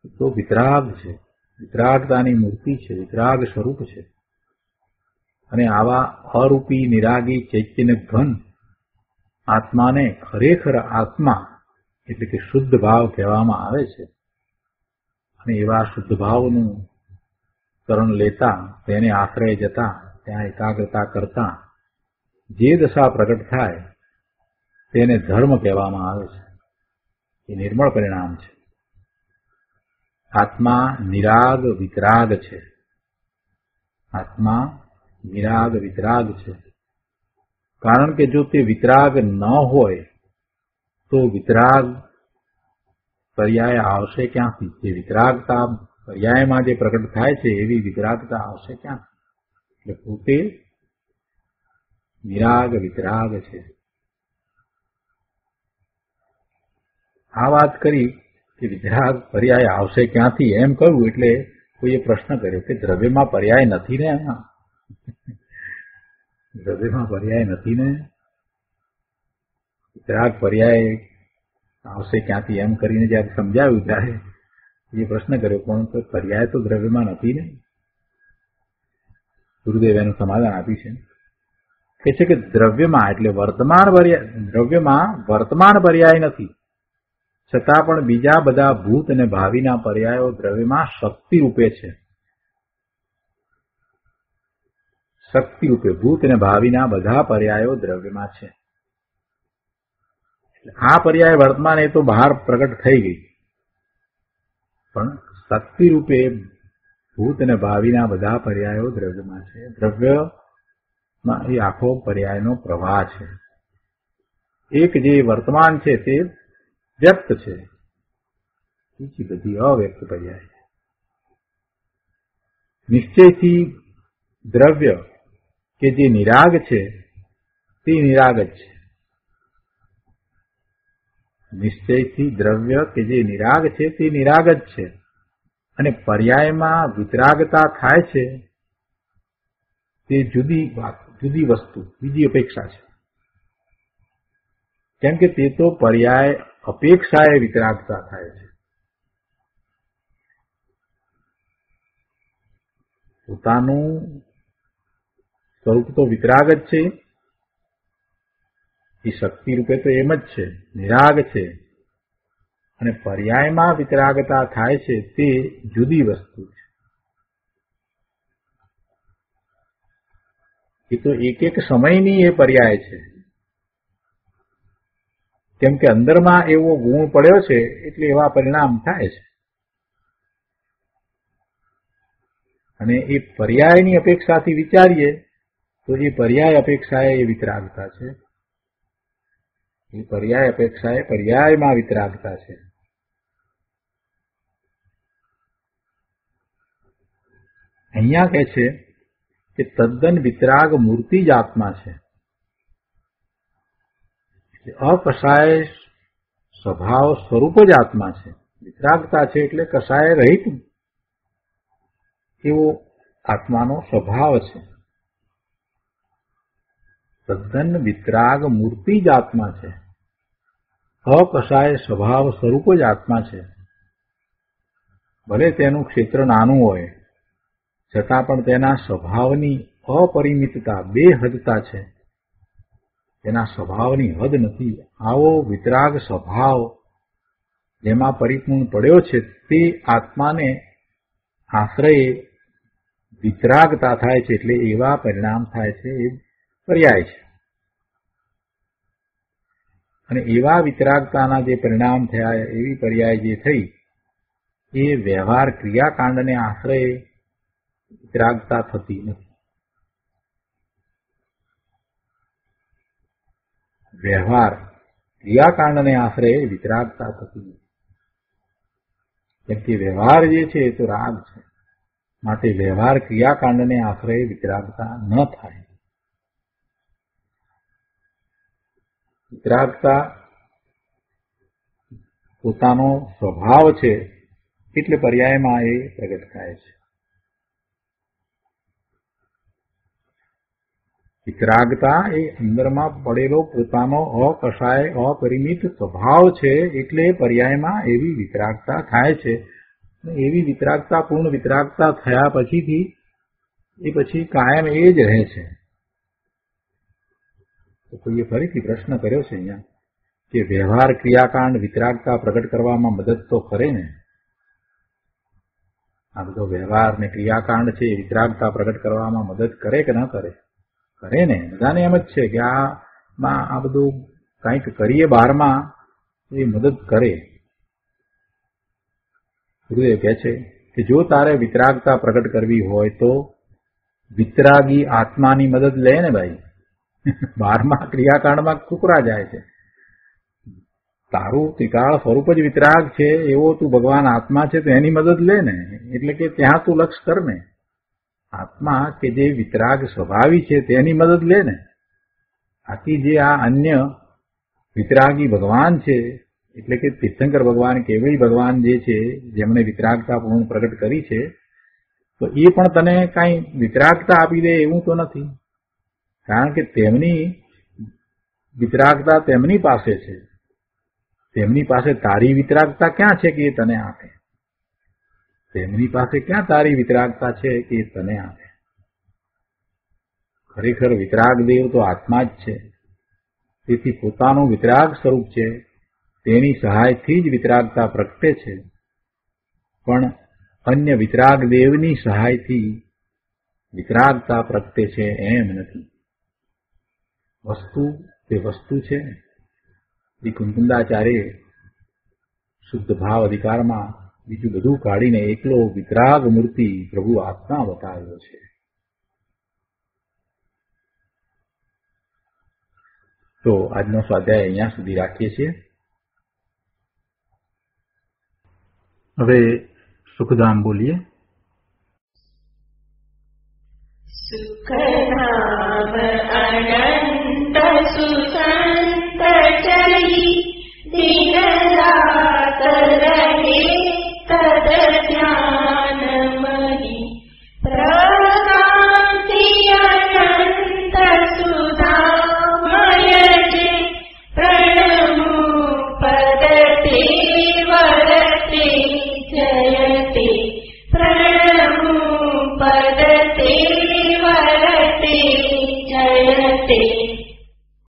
એ તો વિતરાગ છે, વિતરાગતાની મૂર્તિ છે, વિતરાગ સ્વરૂપ છે. અને આવા અરૂપી નિરાગી ચૈતન્ય ઘન આત્માને ખરેખર આત્મા એટલે કે શુદ્ધ ભાવ કહેવામાં આવે છે. અને એવા શુદ્ધ ભાવનું શરણ લેતા, તેને આશ્રય જતા, ત્યાં એકાગ્રતા કરતા જે દશા પ્રગટ થાય તેને ધર્મ કહેવામાં આવે છે. એ નિર્મળ પરિણામ છે. આત્મા નિરાગ વિતરાગ છે. આત્મા વિરાગ વિતરાગ છે. કારણ કે જો તે વિતરાગ ન હોય તો વિતરાગ પર્યાય આવશે ક્યાંથી? જે વિતરાગતા પર્યાયમાં જે પ્રગટ થાય છે એવી વિતરાગતા આવશે ક્યાંથી? એટલે પોતે વિરાગ વિતરાગ છે. આ વાત કરી કે વિતરાગ પર્યાય આવશે ક્યાંથી એમ કહ્યું એટલે કોઈએ પ્રશ્ન કર્યો કે દ્રવ્યમાં પર્યાય નથી ને? દ્રવ્યમાં પર્યાય નથી ને? વિતરાગ પર્યાય આવશે ક્યાંથી એમ કરીને જયારે સમજાવ્યું ત્યારે એ પ્રશ્ન કર્યો પણ પર્યાય તો દ્રવ્યમાં નથી ને? ગુરુદેવ એનું સમાધાન આપ્યું છે કે છે કે દ્રવ્યમાં એટલે દ્રવ્યમાં વર્તમાન પર્યાય નથી, છતાં પણ બીજા બધા ભૂત અને ભાવિના પર્યાયો દ્રવ્યમાં શક્તિ રૂપે છે. શક્તિ રૂપે ભૂત અને ભાવિના બધા પર્યાયો દ્રવ્યમાં છે. આ પર્યાય વર્તમાન એ તો બહાર પ્રગટ થઈ ગઈ, પણ શક્તિ રૂપે ભૂત અને ભાવિના બધા પર્યાયો દ્રવ્યમાં છે. દ્રવ્યમાં એ આખો પર્યાયનો પ્રવાહ છે. એક જે વર્તમાન છે તે વ્યક્ત છે, બીજી બધી અવ્યક્ત પર્યાય છે. નિશ્ચયથી દ્રવ્ય કે જે નિરાગ છે તે નિરાગ જ છે. નિશ્ચયથી દ્રવ્ય કે જે નિરાગ છે તે નિરાગ જ છે. અને પર્યાયમાં વિતરાગતા થાય છે તે જુદી વાત, જુદી વસ્તુ, બીજી અપેક્ષા છે. કેમ કે તે તો પર્યાય અપેક્ષાએ વિતરાગતા થાય છે. પોતાનું સ્વરૂપ તો વિતરાગ જ છે, એ શક્તિ રૂપે તો એમ જ છે, નિરાગ છે. અને પર્યાયમાં વિતરાગતા થાય છે તે જુદી વસ્તુ છે. એ તો એક એક સમયની એ પર્યાય છે. કેમ કે અંદરમાં એવો ગુણ પડ્યો છે એટલે એવા પરિણામ થાય છે. અને એ પર્યાયની અપેક્ષાથી વિચારીએ તો એ પર્યાય અપેક્ષાએ એ વિતરાગતા છે. એ પર્યાય અપેક્ષાએ પર્યાયમાં વિતરાગતા છે. અહીંયા કહે છે કે તદ્દન વિતરાગ મૂર્તિ જ આત્મા છે. અકષાય સ્વભાવ સ્વરૂપ જ આત્મા છે. વિતરાગતા છે એટલે કષાય રહિત એવો આત્માનો સ્વભાવ છે. તદ્દન વિતરાગ મૂર્તિ જ આત્મા છે. અકષાય સ્વભાવ સ્વરૂપ જ આત્મા છે. ભલે તેનું ક્ષેત્ર નાનું હોય છતાં પણ તેના સ્વભાવની અપરિમિતતા, બેહદતા છે. તેના સ્વભાવની હદ નથી. આવો વિતરાગ સ્વભાવ જેમાં પરિપૂર્ણ પડ્યો છે તે આત્માને આશ્રયે વિતરાગતા થાય છે એટલે એવા પરિણામ થાય છે. એ પર્યાય છે. અને એવા વિતરાગતાના જે પરિણામ થયા, એવી પર્યાય જે થઈ એ વ્યવહાર ક્રિયાકાંડને આશ્રયે વિતરાગતા થતી નથી. વ્યવહાર ક્રિયાકાંડને આશ્રયે વિતરાગતા થતી નથી. કેમ કે વ્યવહાર જે છે એ તો રાગ છે, માટે વ્યવહાર ક્રિયાકાંડને આશ્રયે વિતરાગતા ન થાય. વિતરાગતા પોતાનો સ્વભાવ છે એટલે પર્યાયમાં એ પ્રગટ થાય છે. વિતરાગતા એ અંદરમાં પડેલો પોતાનો અકષાય અપરિમિત સ્વભાવ છે એટલે પર્યાયમાં એવી વિતરાગતા થાય છે. એવી વિતરાગતા, પૂર્ણ વિતરાગતા થયા પછીથી એ પછી કાયમ એ જ રહે છે. તો કોઈએ ફરીથી પ્રશ્ન કર્યો છે અહીંયા કે વ્યવહાર ક્રિયાકાંડ વિતરાગતા પ્રગટ કરવામાં મદદ તો કરે ને? આ બધો વ્યવહાર ને ક્રિયાકાંડ છે એ વિતરાગતા પ્રગટ કરવામાં મદદ કરે કે ન કરે? કરે ને. બધાને એમ જ છે કે આમાં આ બધું કંઈક કરીએ બહારમાં એ મદદ કરે. ગુરુદેવ કહે છે કે જો તારે વિતરાગતા પ્રગટ કરવી હોય તો વિતરાગી આત્માની મદદ લે ને ભાઈ, 12મા ક્રિયાકાંડમાં કુકરા જાય છે. તારું ત્રિકાળ સ્વરૂપ જ વિતરાગ છે, એવો તું ભગવાન આત્મા છે તો એની મદદ લે ને. એટલે કે ત્યાં તું લક્ષ કર ને, આત્મા કે જે વિતરાગ સ્વભાવી છે તેની મદદ લે ને. આથી જે આ અન્ય વિતરાગી ભગવાન છે, એટલે કે તીર્થંકર ભગવાન, કેવળી ભગવાન જે છે, જેમણે વિતરાગતા પૂર્ણ પ્રગટ કરી છે, તો એ પણ તને કાંઈ વિતરાગતા આપી દે એવું તો નથી. કારણ કે તેમની વિતરાગતા તેમની પાસે છે. તેમની પાસે તારી વિતરાગતા ક્યાં છે કે એ તને આપે? તેમની પાસે ક્યાં તારી વિતરાગતા છે કે એ તને આપે? ખરેખર વિતરાગ દેવ તો આત્મા જ છે. તેથી પોતાનું વિતરાગ સ્વરૂપ છે તેની સહાયથી જ વિતરાગતા પ્રગટે છે. પણ અન્ય વિતરાગ દેવની સહાયથી વિતરાગતા પ્રગટે છે એમ નથી. વસ્તુ તે વસ્તુ છે. શ્રી કુંકુંદાચાર્ય શુદ્ધ ભાવ અધિકારમાં બીજું બધું કાઢીને એકલો વિતરાગ મૂર્તિ પ્રભુ આત્મા બતાવ્યો છે. તો આજનો સ્વાધ્યાય અહીંયા સુધી રાખીએ છીએ. હવે સુખધામ બોલીએ. સુખધામ અનંત સુખ